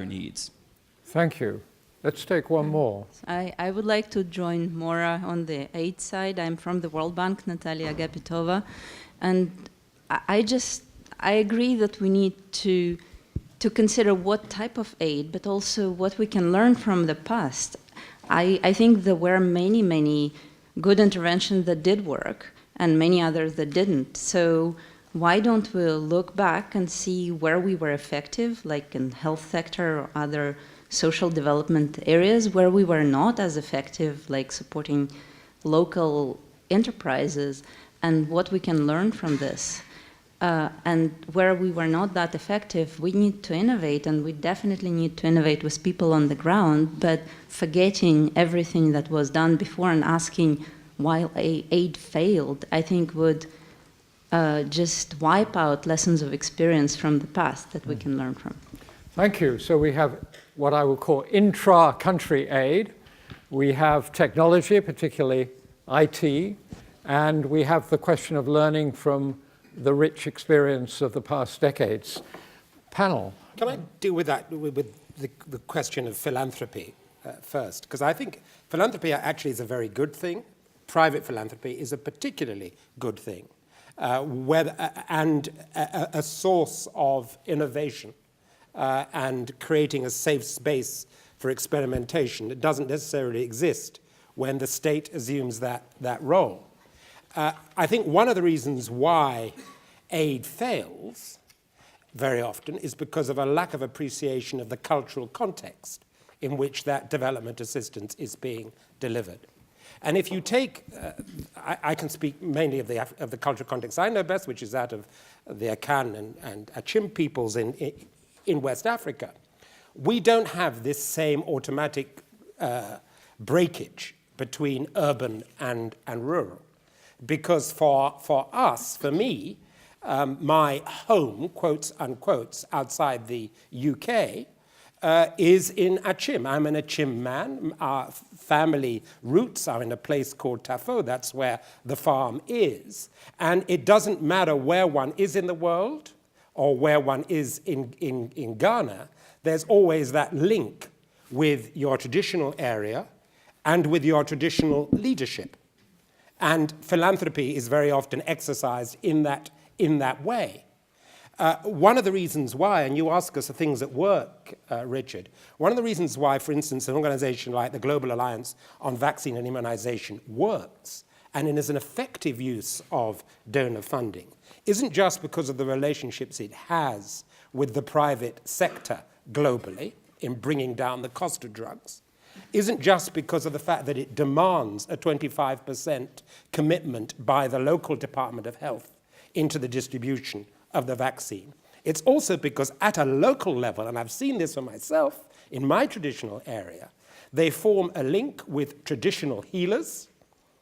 needs. Thank you. Let's take one more. I would like to join Maura on the aid side. I'm from the World Bank, Natalia Agapitova, and I agree that we need to consider what type of aid, but also what we can learn from the past. I think there were many, many good interventions that did work and many others that didn't. So why don't we look back and see where we were effective, like in health sector or other social development areas, where we were not as effective, like supporting local enterprises, and what we can learn from this. And where we were not that effective, we need to innovate, and we definitely need to innovate with people on the ground, but forgetting everything that was done before and asking why aid failed, I think would just wipe out lessons of experience from the past that we can learn from. Thank you. So we have what I would call intra-country aid. We have technology, particularly IT, and we have the question of learning from the rich experience of the past decades. Panel. Can I deal with that, with the question of philanthropy first? Because I think philanthropy actually is a very good thing. Private philanthropy is a particularly good thing, and a source of innovation and creating a safe space for experimentation. It doesn't necessarily exist when the state assumes that role. I think one of the reasons why aid fails very often is because of a lack of appreciation of the cultural context in which that development assistance is being delivered. And if you take, I can speak mainly of the cultural context I know best, which is that of the Akan and Achim peoples in West Africa. We don't have this same automatic breakage between urban and rural. Because for us, for me, my home, quotes unquotes, outside the UK, is in Achim. I'm an Achim man. Our family roots are in a place called Tafo. That's where the farm is. And it doesn't matter where one is in the world or where one is in Ghana, there's always that link with your traditional area and with your traditional leadership. And philanthropy is very often exercised in that way. One of the reasons why, and you ask us the things that work, Richard, one of the reasons why, for instance, an organization like the Global Alliance on Vaccine and Immunization works and is an effective use of donor funding isn't just because of the relationships it has with the private sector globally in bringing down the cost of drugs, isn't just because of the fact that it demands a 25% commitment by the local Department of Health into the distribution of the vaccine. It's also because at a local level, and I've seen this for myself in my traditional area, they form a link with traditional healers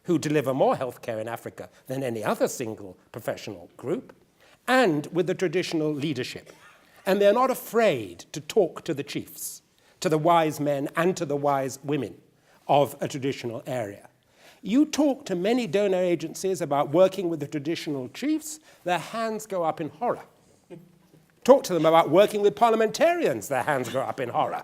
who deliver more healthcare in Africa than any other single professional group, and with the traditional leadership. And they're not afraid to talk to the chiefs, to the wise men and to the wise women of a traditional area. You talk to many donor agencies about working with the traditional chiefs, their hands go up in horror. Talk to them about working with parliamentarians, their hands go up in horror.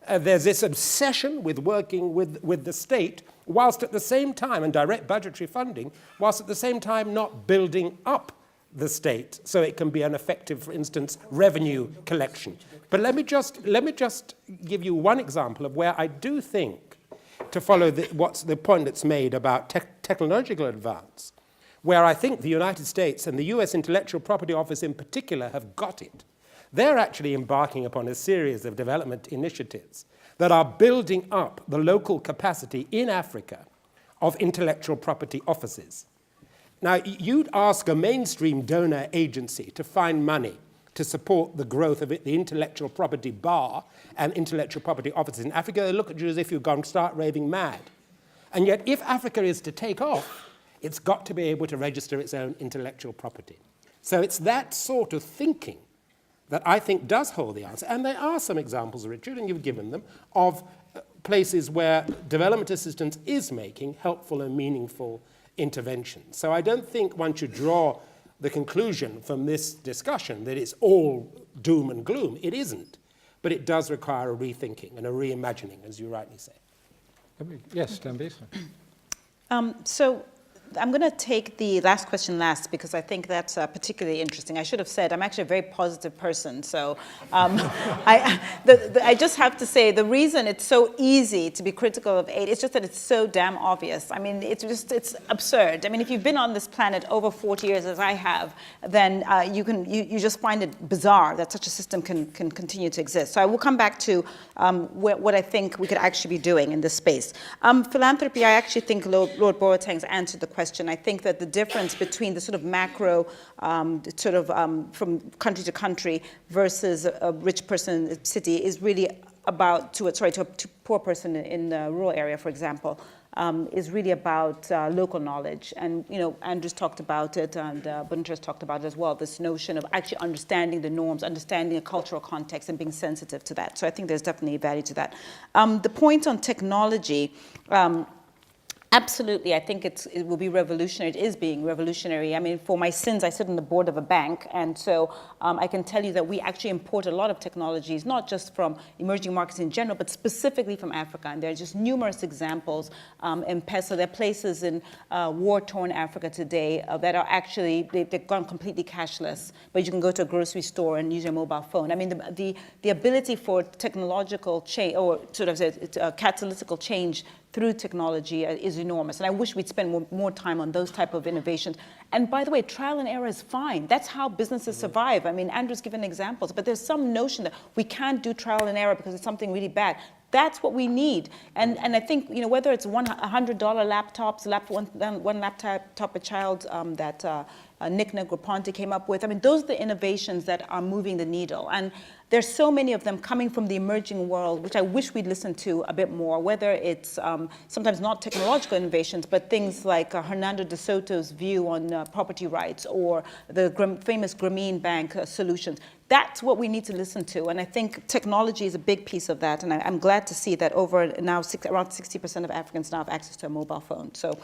There's this obsession with working with the state, whilst at the same time, and direct budgetary funding, whilst at the same time not building up the state so it can be an effective, for instance, revenue collection. But let me just give you one example of where I do think, to follow what's the point that's made about technological advance, where I think the United States and the US Intellectual Property Office in particular have got it. They're actually embarking upon a series of development initiatives that are building up the local capacity in Africa of intellectual property offices. Now, you'd ask a mainstream donor agency to find money to support the growth of the intellectual property bar and intellectual property offices in Africa. They look at you as if you've gone start raving mad. And yet, if Africa is to take off, it's got to be able to register its own intellectual property. So it's that sort of thinking that I think does hold the answer. And there are some examples, Richard, and you've given them, of places where development assistance is making helpful and meaningful interventions. So I don't think one should draw the conclusion from this discussion that it's all doom and gloom. It isn't. But it does require a rethinking and a reimagining, as you rightly say. Yes, Dambisa. So I'm going to take the last question last because I think that's particularly interesting. I should have said I'm actually a very positive person. So I just have to say the reason it's so easy to be critical of aid, it's just that it's so damn obvious. I mean, it's absurd. I mean, if you've been on this planet over 40 years as I have, then you just find it bizarre that such a system can continue to exist. So I will come back to what I think we could actually be doing in this space. Philanthropy, I actually think Lord Boateng's answered the question. I think that the difference between the sort of macro, from country to country versus a rich person in a city is really about, to a poor person in a rural area, for example, is really about local knowledge. And, Andrew's talked about it, and Bunter's talked about it as well, this notion of actually understanding the norms, understanding a cultural context, and being sensitive to that. So I think there's definitely value to that. The point on technology, absolutely, I think it will be revolutionary. It is being revolutionary. I mean, for my sins, I sit on the board of a bank, and so I can tell you that we actually import a lot of technologies, not just from emerging markets in general, but specifically from Africa. And there are just numerous examples in PESA. There are places in war-torn Africa today that are actually, they've gone completely cashless, but you can go to a grocery store and use your mobile phone. I mean, the ability for technological change, or sort of catalytical change through technology is enormous. And I wish we'd spend more time on those type of innovations. And by the way, trial and error is fine. That's how businesses survive. I mean, Andrew's given examples, but there's some notion that we can't do trial and error because it's something really bad. That's what we need. And I think, whether it's $100 laptops, one laptop a child that Nick Negroponte came up with, I mean, those are the innovations that are moving the needle. And there's so many of them coming from the emerging world, which I wish we'd listen to a bit more, whether it's sometimes not technological innovations, but things like Hernando de Soto's view on property rights, or the famous Grameen Bank solutions. That's what we need to listen to. And I think technology is a big piece of that. And I'm glad to see that around 60% of Africans now have access to a mobile phone. So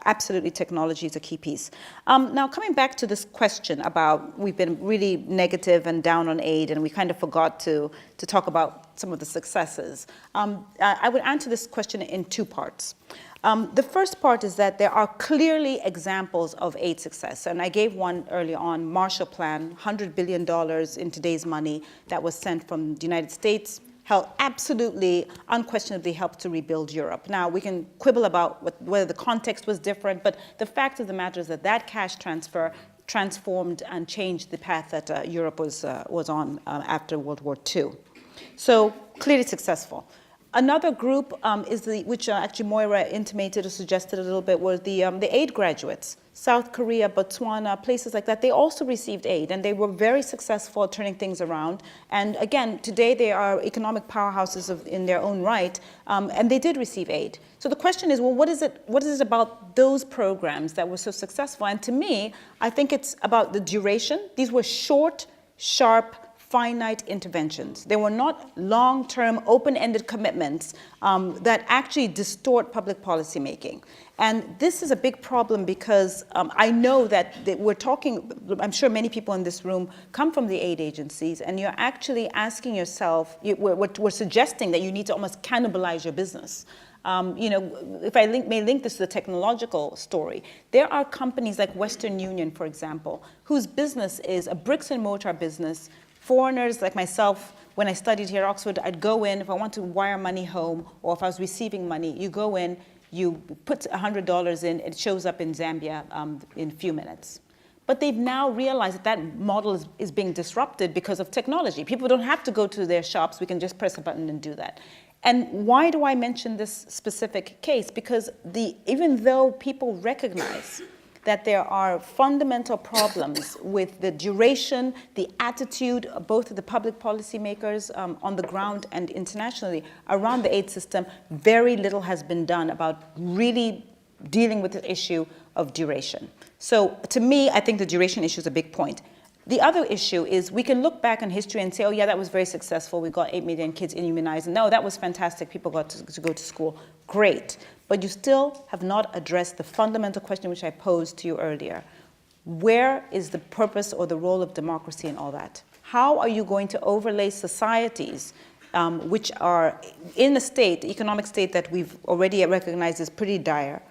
absolutely, technology is a key piece. Now, coming back to this question about, we've been really negative and down on aid, and we kind of forgot to talk about some of the successes. I would answer this question in two parts. The first part is that there are clearly examples of aid success. And I gave one early on, Marshall Plan, $100 billion in today's money that was sent from the United States, absolutely, unquestionably helped to rebuild Europe. Now, we can quibble about whether the context was different, but the fact of the matter is that cash transfer transformed and changed the path that Europe was on after World War II. So clearly successful. Another group is which actually Moira intimated or suggested a little bit, were the aid graduates. South Korea, Botswana, places like that, they also received aid, and they were very successful at turning things around. And again, today they are economic powerhouses in their own right, and they did receive aid. So the question is, well, what is it about those programs that were so successful? And to me, I think it's about the duration. These were short, sharp, finite interventions. They were not long-term, open-ended commitments that actually distort public policy making. And this is a big problem because I know that we're talking, I'm sure many people in this room come from the aid agencies, and you're actually asking yourself, we're suggesting that you need to almost cannibalize your business. If I may link this to the technological story, there are companies like Western Union, for example, whose business is a bricks and mortar business. Foreigners like myself, when I studied here at Oxford, I'd go in, if I want to wire money home, or if I was receiving money, you go in, you put $100 in, it shows up in Zambia in a few minutes. But they've now realized that that model is being disrupted because of technology. People don't have to go to their shops, we can just press a button and do that. And why do I mention this specific case? Because even though people recognize that there are fundamental problems with the duration, the attitude of both of the public policymakers on the ground and internationally around the aid system, very little has been done about really dealing with the issue of duration. So to me, I think the duration issue is a big point. The other issue is we can look back on history and say, oh yeah, that was very successful. We got 8 million kids immunized. And no, that was fantastic. People got to go to school. Great. But you still have not addressed the fundamental question which I posed to you earlier. Where is the purpose or the role of democracy in all that? How are you going to overlay societies which are in a state, the economic state that we've already recognized is pretty dire,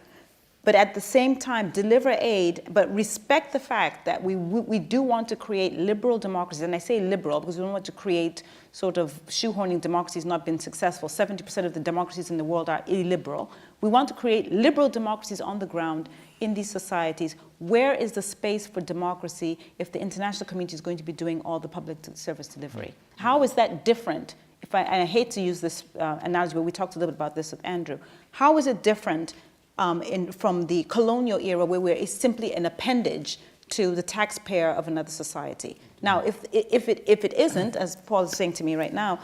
but at the same time deliver aid, but respect the fact that we do want to create liberal democracies. And I say liberal because we don't want to create sort of shoehorning democracies not been successful. 70% of the democracies in the world are illiberal. We want to create liberal democracies on the ground in these societies. Where is the space for democracy if the international community is going to be doing all the public service delivery? How is that different? And I hate to use this analogy, but we talked a little bit about this with Andrew. How is it different from the colonial era where we're simply an appendage to the taxpayer of another society? Now, if it isn't, as Paul is saying to me right now,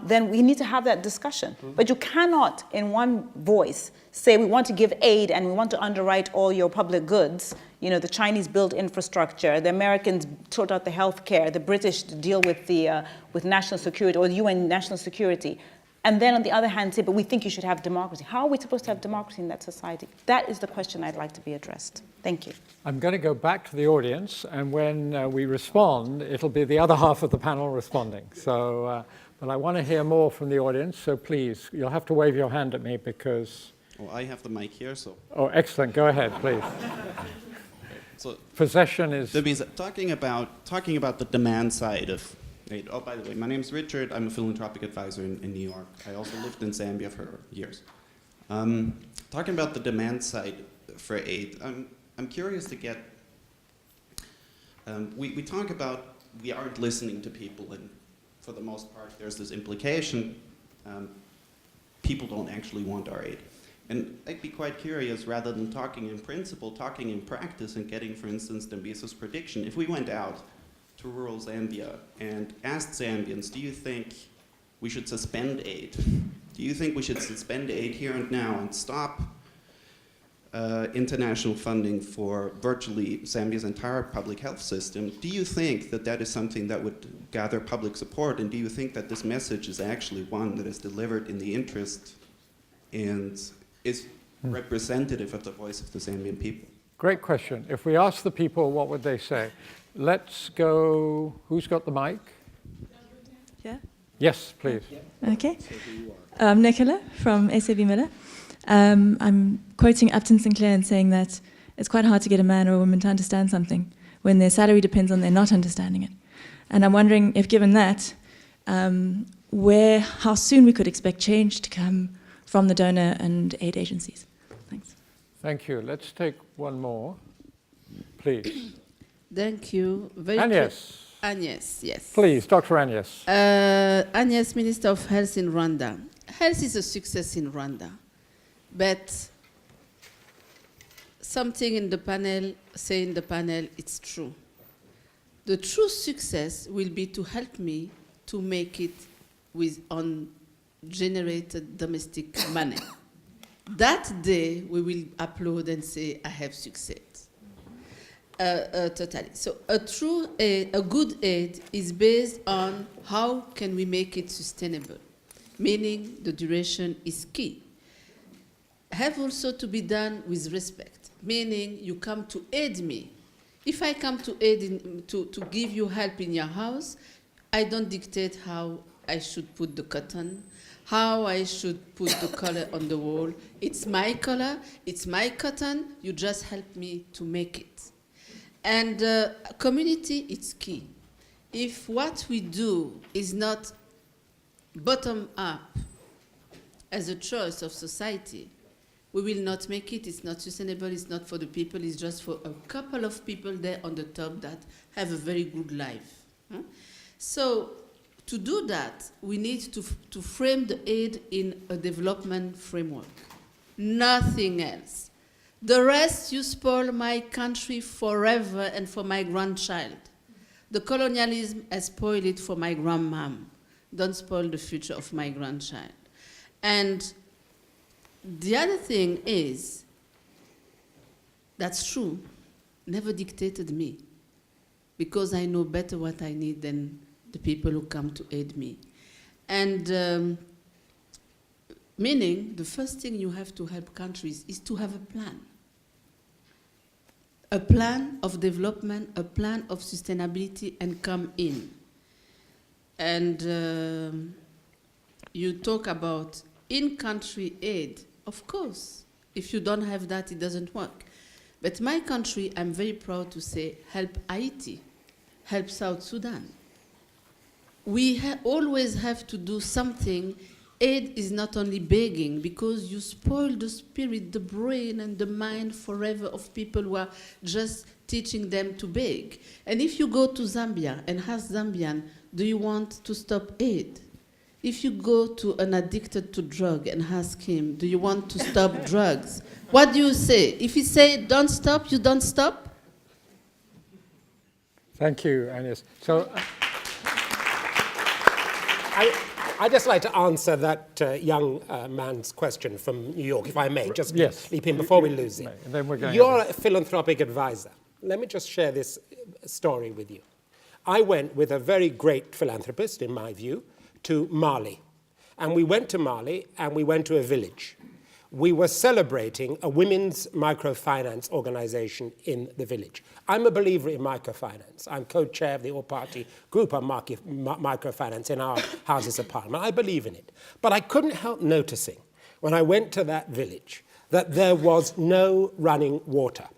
then we need to have that discussion. But you cannot, in one voice, say we want to give aid and we want to underwrite all your public goods. You know, the Chinese build infrastructure, the Americans sort out the healthcare, the British deal with with national security or the UN national security. And then on the other hand say, but we think you should have democracy. How are we supposed to have democracy in that society? That is the question I'd like to be addressed. Thank you. I'm going to go back to the audience, and when we respond, it'll be the other half of the panel responding. So, but I want to hear more from the audience, so please, you'll have to wave your hand at me because... Oh, I have the mic here, so... Oh, excellent. Go ahead, please. So, possession is... Dambisa, talking about the demand side of aid. Oh, by the way, my name's Richard. I'm a philanthropic advisor in New York. I also lived in Zambia for years. Talking about the demand side for aid, I'm curious to get... we talk about we aren't listening to people, and for the most part, there's this implication people don't actually want our aid. And I'd be quite curious, rather than talking in principle, talking in practice and getting, for instance, Dambisa's prediction. If we went out to rural Zambia and asked Zambians, do you think we should suspend aid? Do you think we should suspend aid here and now and stop international funding for virtually Zambia's entire public health system? Do you think that that is something that would gather public support? And do you think that this message is actually one that is delivered in the interest and is representative of the voice of the Zambian people? Great question. If we ask the people, what would they say? Let's go, who's got the mic? Yeah? Yes, please. Okay. Nicola from SAB Miller. I'm quoting Upton Sinclair and saying that it's quite hard to get a man or a woman to understand something when their salary depends on their not understanding it. And I'm wondering if, given that, how soon we could expect change to come from the donor and aid agencies. Thanks. Thank you. Let's take one more, please. Thank you. Agnes. Agnes, yes. Please, Dr. Agnes. Agnes, Minister of Health in Rwanda. health is a success in Rwanda, but something in the panel, it's true. The true success will be to help me to make it with ungenerated domestic money. That day, we will applaud and say, I have success. Totally. So a good aid is based on how can we make it sustainable, meaning the duration is key. Have also to be done with respect, meaning you come to aid me. If I come to aid to give you help in your house, I don't dictate how I should put the cotton, how I should put the color on the wall. It's my color, it's my cotton, you just help me to make it. And community, it's key. If what we do is not bottom up as a choice of society, we will not make it. It's not sustainable, it's not for the people, it's just for a couple of people there on the top that have a very good life. So to do that, we need to frame the aid in a development framework. Nothing else. The rest, you spoil my country forever and for my grandchild. The colonialism has spoiled it for my grandmom. Don't spoil the future of my grandchild. And the other thing is, that's true, never dictated me, because I know better what I need than the people who come to aid me. And meaning, the first thing you have to help countries is to have a plan of development, a plan of sustainability, and come in. And you talk about in-country aid. Of course, if you don't have that, it doesn't work. But my country, I'm very proud to say, help Haiti, help South Sudan. We always have to do something. Aid is not only begging, because you spoil the spirit, the brain, and the mind forever of people who are just teaching them to beg. And if you go to Zambia and ask Zambian, do you want to stop aid? If you go to an addicted to drug and ask him, do you want to stop drugs? What do you say? If he say, don't stop, you don't stop? Thank you, Agnes. So, I'd just like to answer that young man's question from New York, if I may, just leap in before we lose it. And then we're going You're a philanthropic advisor. Let me just share this story with you. I went with a very great philanthropist, in my view, to Mali. And we went to Mali, and we went to a village. We were celebrating a women's microfinance organization in the village. I'm a believer in microfinance. I'm co-chair of the all-party group on microfinance in our Houses of Parliament. I believe in it. But I couldn't help noticing, when I went to that village, that there was no running water,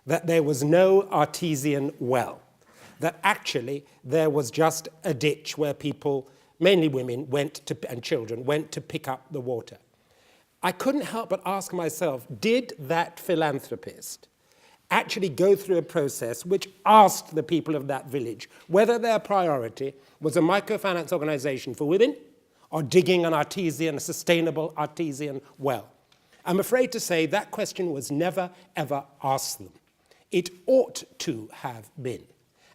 that there was no artesian well, that actually there was just a ditch where people, mainly women, and children, went to pick up the water. I couldn't help but ask myself, did that philanthropist actually go through a process which asked the people of that village whether their priority was a microfinance organization for women or digging a sustainable artesian well? I'm afraid to say that question was never, ever asked them. It ought to have been,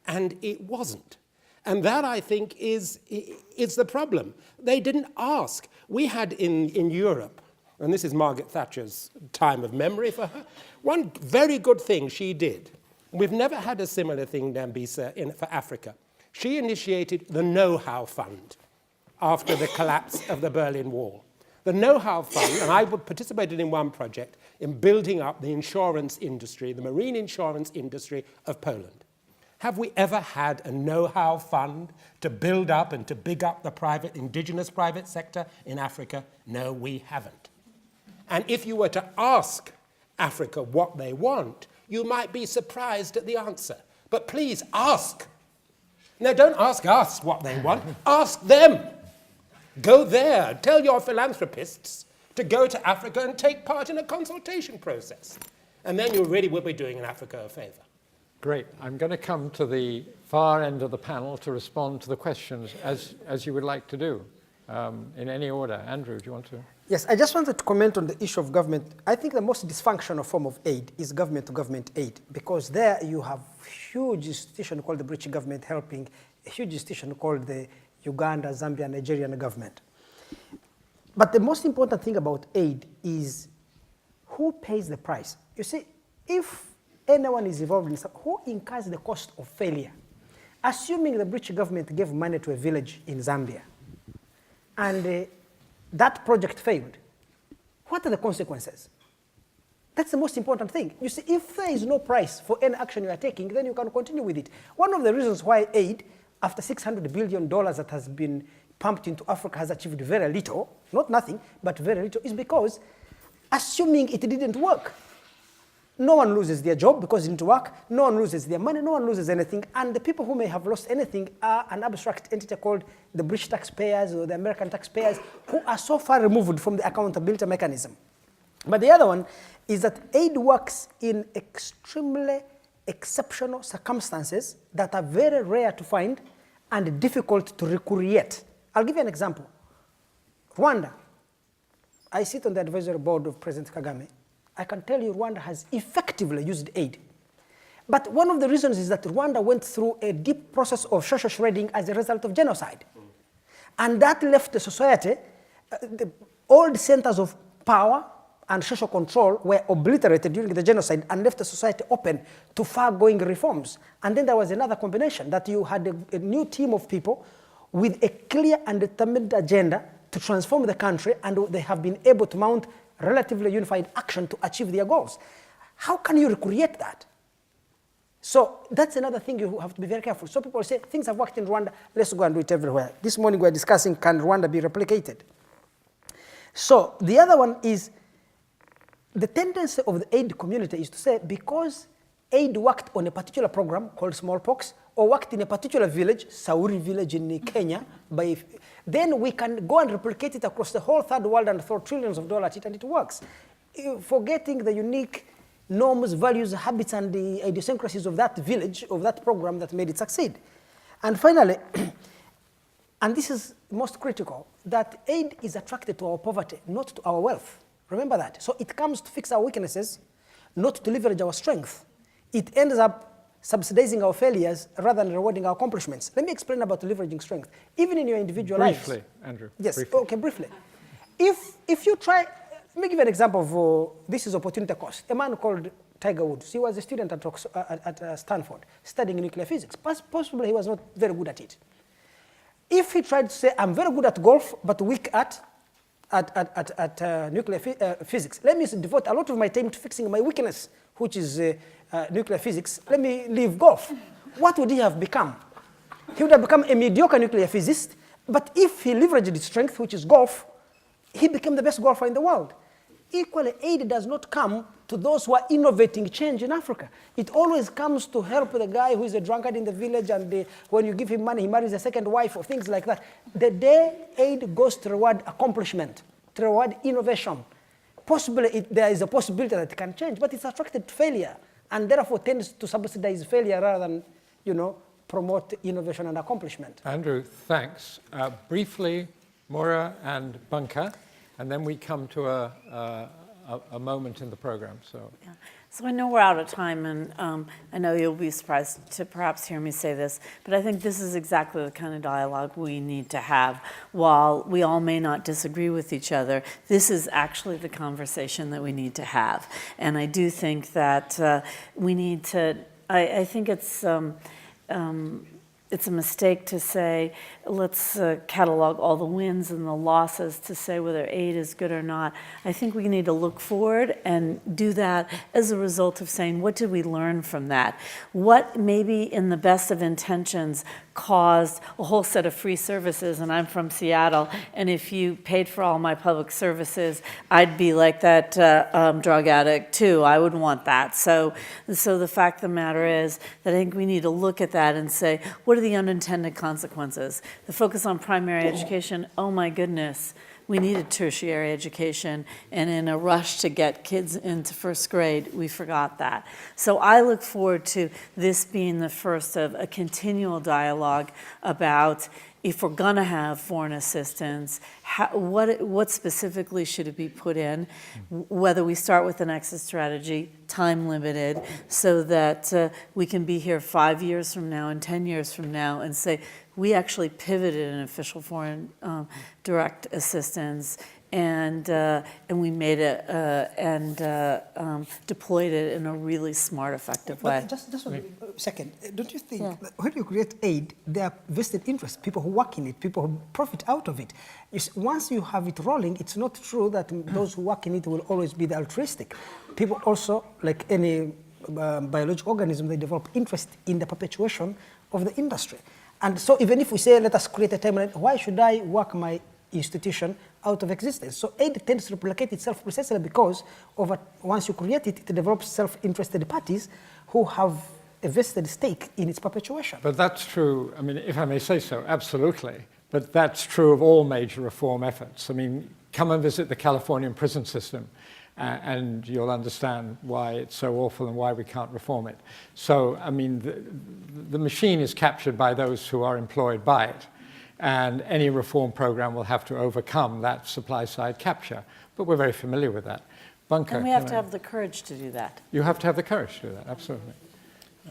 and it wasn't. And that, I think, is the problem. They didn't ask. We had in Europe, and this is Margaret Thatcher's time of memory for her, one very good thing she did. We've never had a similar thing, Dambisa, for Africa. She initiated the Know-How Fund after the collapse of the Berlin Wall. The Know-How Fund, and I participated in one project in building up the insurance industry, the marine insurance industry of Poland. Have we ever had a know-how fund to build up and to big up the indigenous private sector in Africa? No, we haven't. And if you were to ask Africa what they want, you might be surprised at the answer. But please ask. No, don't ask us what they want. Ask them. Go there. Tell your philanthropists to go to Africa and take part in a consultation process. And then you really will be doing Africa a favor. Great. I'm going to come to the far end of the panel to respond to the questions as you would like to do. in any order. Andrew, do you want to? Yes, I just wanted to comment on the issue of government. I think the most dysfunctional form of aid is government-to-government aid, because there you have a huge institution called the British government helping a huge institution called the Uganda, Zambia, Nigerian government. But the most important thing about aid is who pays the price. You see, if anyone is involved in something, who incurs the cost of failure? Assuming the British government gave money to a village in Zambia, and that project failed, what are the consequences? That's the most important thing. You see, if there is no price for any action you are taking, then you can continue with it. One of the reasons why aid, after $600 billion that has been pumped into Africa, has achieved very little, not nothing, but very little, is because assuming it didn't work, no one loses their job because it didn't work, no one loses their money, no one loses anything, and the people who may have lost anything are an abstract entity called the British taxpayers or the American taxpayers, who are so far removed from the accountability mechanism. But the other one is that aid works in extremely exceptional circumstances that are very rare to find and difficult to recreate. I'll give you an example. Rwanda. I sit on the advisory board of President Kagame. I can tell you Rwanda has effectively used aid. But one of the reasons is that Rwanda went through a deep process of social shredding as a result of genocide. And that left the society, all the centers of power and social control were obliterated during the genocide and left the society open to far-going reforms. And then there was another combination, that you had a new team of people with a clear and determined agenda to transform the country, and they have been able to mount relatively unified action to achieve their goals. How can you recreate that? So that's another thing you have to be very careful. So people say, things have worked in Rwanda, let's go and do it everywhere. This morning we were discussing, can Rwanda be replicated? So the other one is, the tendency of the aid community is to say, because aid worked on a particular program called smallpox, or worked in a particular village, Sauri village in Kenya, then we can go and replicate it across the whole third world and throw trillions of dollars at it, and it works. Forgetting the unique norms, values, habits, and the idiosyncrasies of that village, of that program that made it succeed. And finally, and this is most critical, that aid is attracted to our poverty, not to our wealth. Remember that. So it comes to fix our weaknesses, not to leverage our strength. It ends up subsidizing our failures rather than rewarding our accomplishments. Let me explain about leveraging strength. Even in your individual lives. Briefly, Andrew. Yes, briefly. Okay, briefly. If you try, let me give you an example of this is opportunity cost. A man called Tiger Woods, he was a student at Stanford studying nuclear physics. Possibly he was not very good at it. If he tried to say, I'm very good at golf, but weak at nuclear physics, let me devote a lot of my time to fixing my weakness, which is nuclear physics, let me leave golf. What would he have become? He would have become a mediocre nuclear physicist, but if he leveraged his strength, which is golf, he became the best golfer in the world. Equally, aid does not come to those who are innovating change in Africa. It always comes to help the guy who is a drunkard in the village, and when you give him money, he marries a second wife, or things like that. The day aid goes to reward accomplishment, to reward innovation, possibly there is a possibility that it can change, but it's attracted to failure, and therefore tends to subsidize failure rather than, promote innovation and accomplishment. Andrew, thanks. Briefly, Maura and Bunker, and then we come to a moment in the program. So I know we're out of time, and I know you'll be surprised to perhaps hear me say this, but I think this is exactly the kind of dialogue we need to have. While we all may not disagree with each other, this is actually the conversation that we need to have. And I do think that we need to, I think it's a mistake to say, let's catalog all the wins and the losses to say whether aid is good or not. I think we need to look forward and do that as a result of saying, what did we learn from that? What maybe in the best of intentions caused a whole set of free services, and I'm from Seattle, and if you paid for all my public services, I'd be like that drug addict too. I would want that. So the fact of the matter is that I think we need to look at that and say, what are the unintended consequences? The focus on primary education, oh my goodness, we needed tertiary education, and in a rush to get kids into first grade, we forgot that. So I look forward to this being the first of a continual dialogue about if we're going to have foreign assistance, what specifically should it be put in, whether we start with an exit strategy, time limited, so that we can be here 5 years from now and 10 years from now and say, we actually pivoted in official foreign direct assistance, and we made it and deployed it in a really smart, effective way. But just a second, don't you think that when you create aid, there are vested interests, people who work in it, people who profit out of it. Once you have it rolling, it's not true that those who work in it will always be the altruistic. People also, like any biological organism, they develop interest in the perpetuation of the industry. And so even if we say, let us create a timeline, why should I work my institution out of existence? So aid tends to replicate itself precisely because once you create it, it develops self-interested parties who have a vested stake in its perpetuation. But that's true, I mean, if I may say so, absolutely. But that's true of all major reform efforts. I mean, come and visit the Californian prison system and you'll understand why it's so awful and why we can't reform it. So, I mean, the machine is captured by those who are employed by it. And any reform program will have to overcome that supply-side capture. But we're very familiar with that. Bunker. And we have to have the courage to do that. You have to have the courage to do that, absolutely.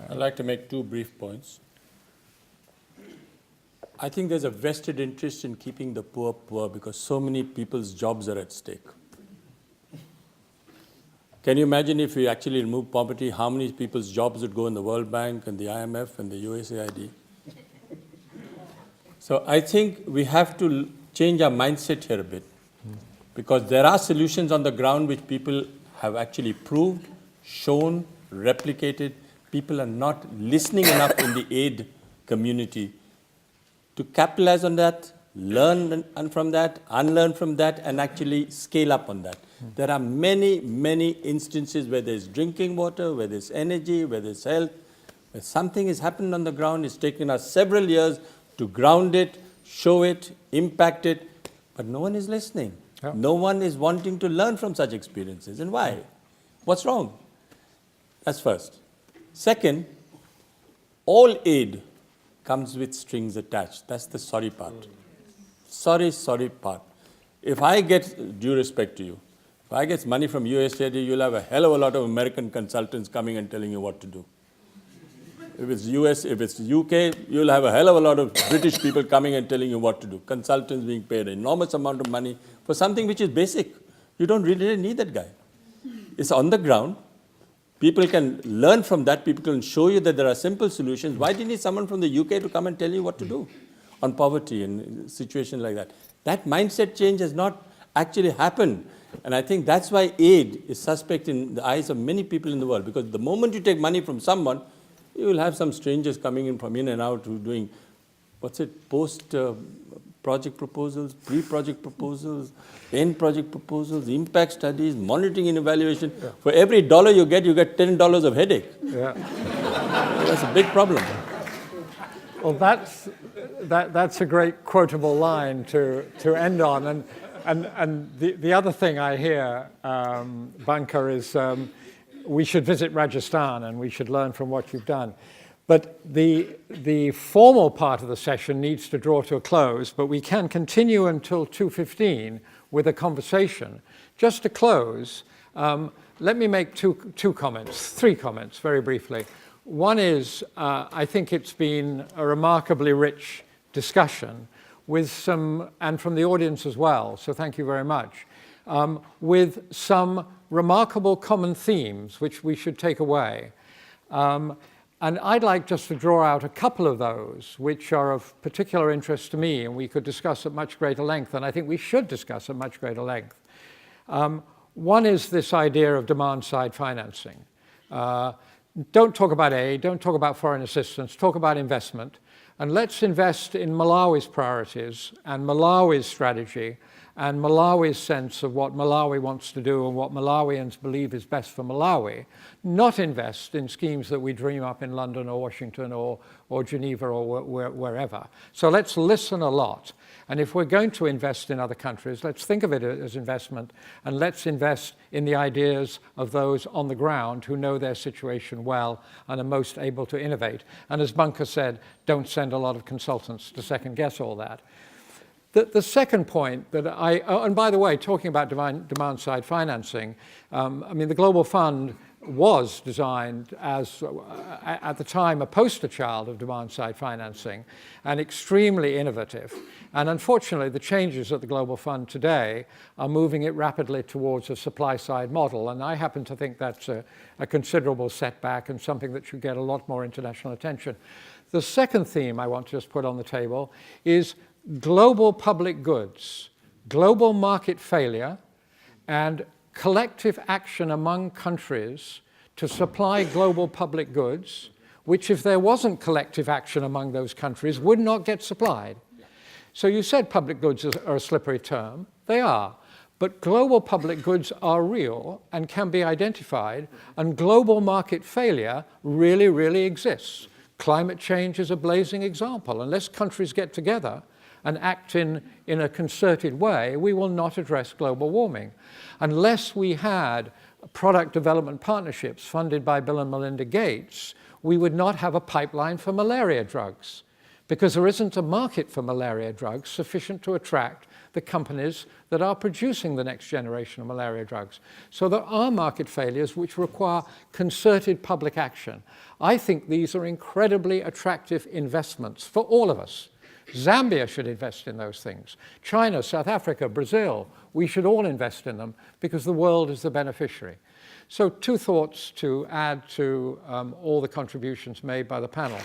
I'd like to make 2 brief points. I think there's a vested interest in keeping the poor poor because so many people's jobs are at stake. Can you imagine if we actually remove poverty, how many people's jobs would go in the World Bank and the IMF and the USAID? So I think we have to change our mindset here a bit because there are solutions on the ground which people have actually proved, shown, replicated. People are not listening enough in the aid community to capitalize on that, learn from that, unlearn from that, and actually scale up on that. There are many, many instances where there's drinking water, where there's energy, where there's health, where something has happened on the ground. It's taken us several years to ground it, show it, impact it, but no one is listening. Yeah. No one is wanting to learn from such experiences. And why? What's wrong? That's first. Second, all aid comes with strings attached. That's the sorry part. Sorry part. If I get, due respect to you, if I get money from USAID, you'll have a hell of a lot of American consultants coming and telling you what to do. If it's US, if it's UK, you'll have a hell of a lot of British people coming and telling you what to do. Consultants being paid an enormous amount of money for something which is basic. You don't really need that guy. It's on the ground. People can learn from that. People can show you that there are simple solutions. Why do you need someone from the UK to come and tell you what to do on poverty and situations like that? That mindset change has not actually happened. And I think that's why aid is suspect in the eyes of many people in the world. Because the moment you take money from someone, you will have some strangers coming in from in and out who are doing, post-project proposals, pre-project proposals, end-project proposals, impact studies, monitoring and evaluation. Yeah. For every dollar you get $10 of headache. Yeah. That's a big problem. Well, that's a great quotable line to end on. And the other thing I hear, Bunker, is we should visit Rajasthan and we should learn from what you've done. But the formal part of the session needs to draw to a close, but we can continue until 2:15 with a conversation. Just to close, let me make three comments very briefly. One is, I think it's been a remarkably rich discussion with some, and from the audience as well, so thank you very much, with some remarkable common themes which we should take away. And I'd like just to draw out a couple of those which are of particular interest to me and we could discuss at much greater length, and I think we should discuss at much greater length. One is this idea of demand-side financing. Don't talk about aid, don't talk about foreign assistance, talk about investment. And let's invest in Malawi's priorities and Malawi's strategy and Malawi's sense of what Malawi wants to do and what Malawians believe is best for Malawi, not invest in schemes that we dream up in London or Washington or Geneva or wherever. So let's listen a lot. And if we're going to invest in other countries, let's think of it as investment, and let's invest in the ideas of those on the ground who know their situation well and are most able to innovate. And as Bunker said, don't send a lot of consultants to second guess all that. The second point that and by the way, talking about demand side financing, I mean, the Global Fund was designed as, at the time, a poster child of demand side financing and extremely innovative. And unfortunately, the changes at the Global Fund today are moving it rapidly towards a supply side model. And I happen to think that's a considerable setback and something that should get a lot more international attention. The second theme I want to just put on the table is global public goods, global market failure, and collective action among countries to supply global public goods, which if there wasn't collective action among those countries would not get supplied. So you said public goods are a slippery term. They are. But global public goods are real and can be identified, and global market failure really, really exists. Climate change is a blazing example. Unless countries get together and act in a concerted way, we will not address global warming. Unless we had product development partnerships funded by Bill and Melinda Gates, we would not have a pipeline for malaria drugs, because there isn't a market for malaria drugs sufficient to attract the companies that are producing the next generation of malaria drugs. So there are market failures which require concerted public action. I think these are incredibly attractive investments for all of us. Zambia should invest in those things. China, South Africa, Brazil, we should all invest in them because the world is the beneficiary. So two thoughts to add to all the contributions made by the panel.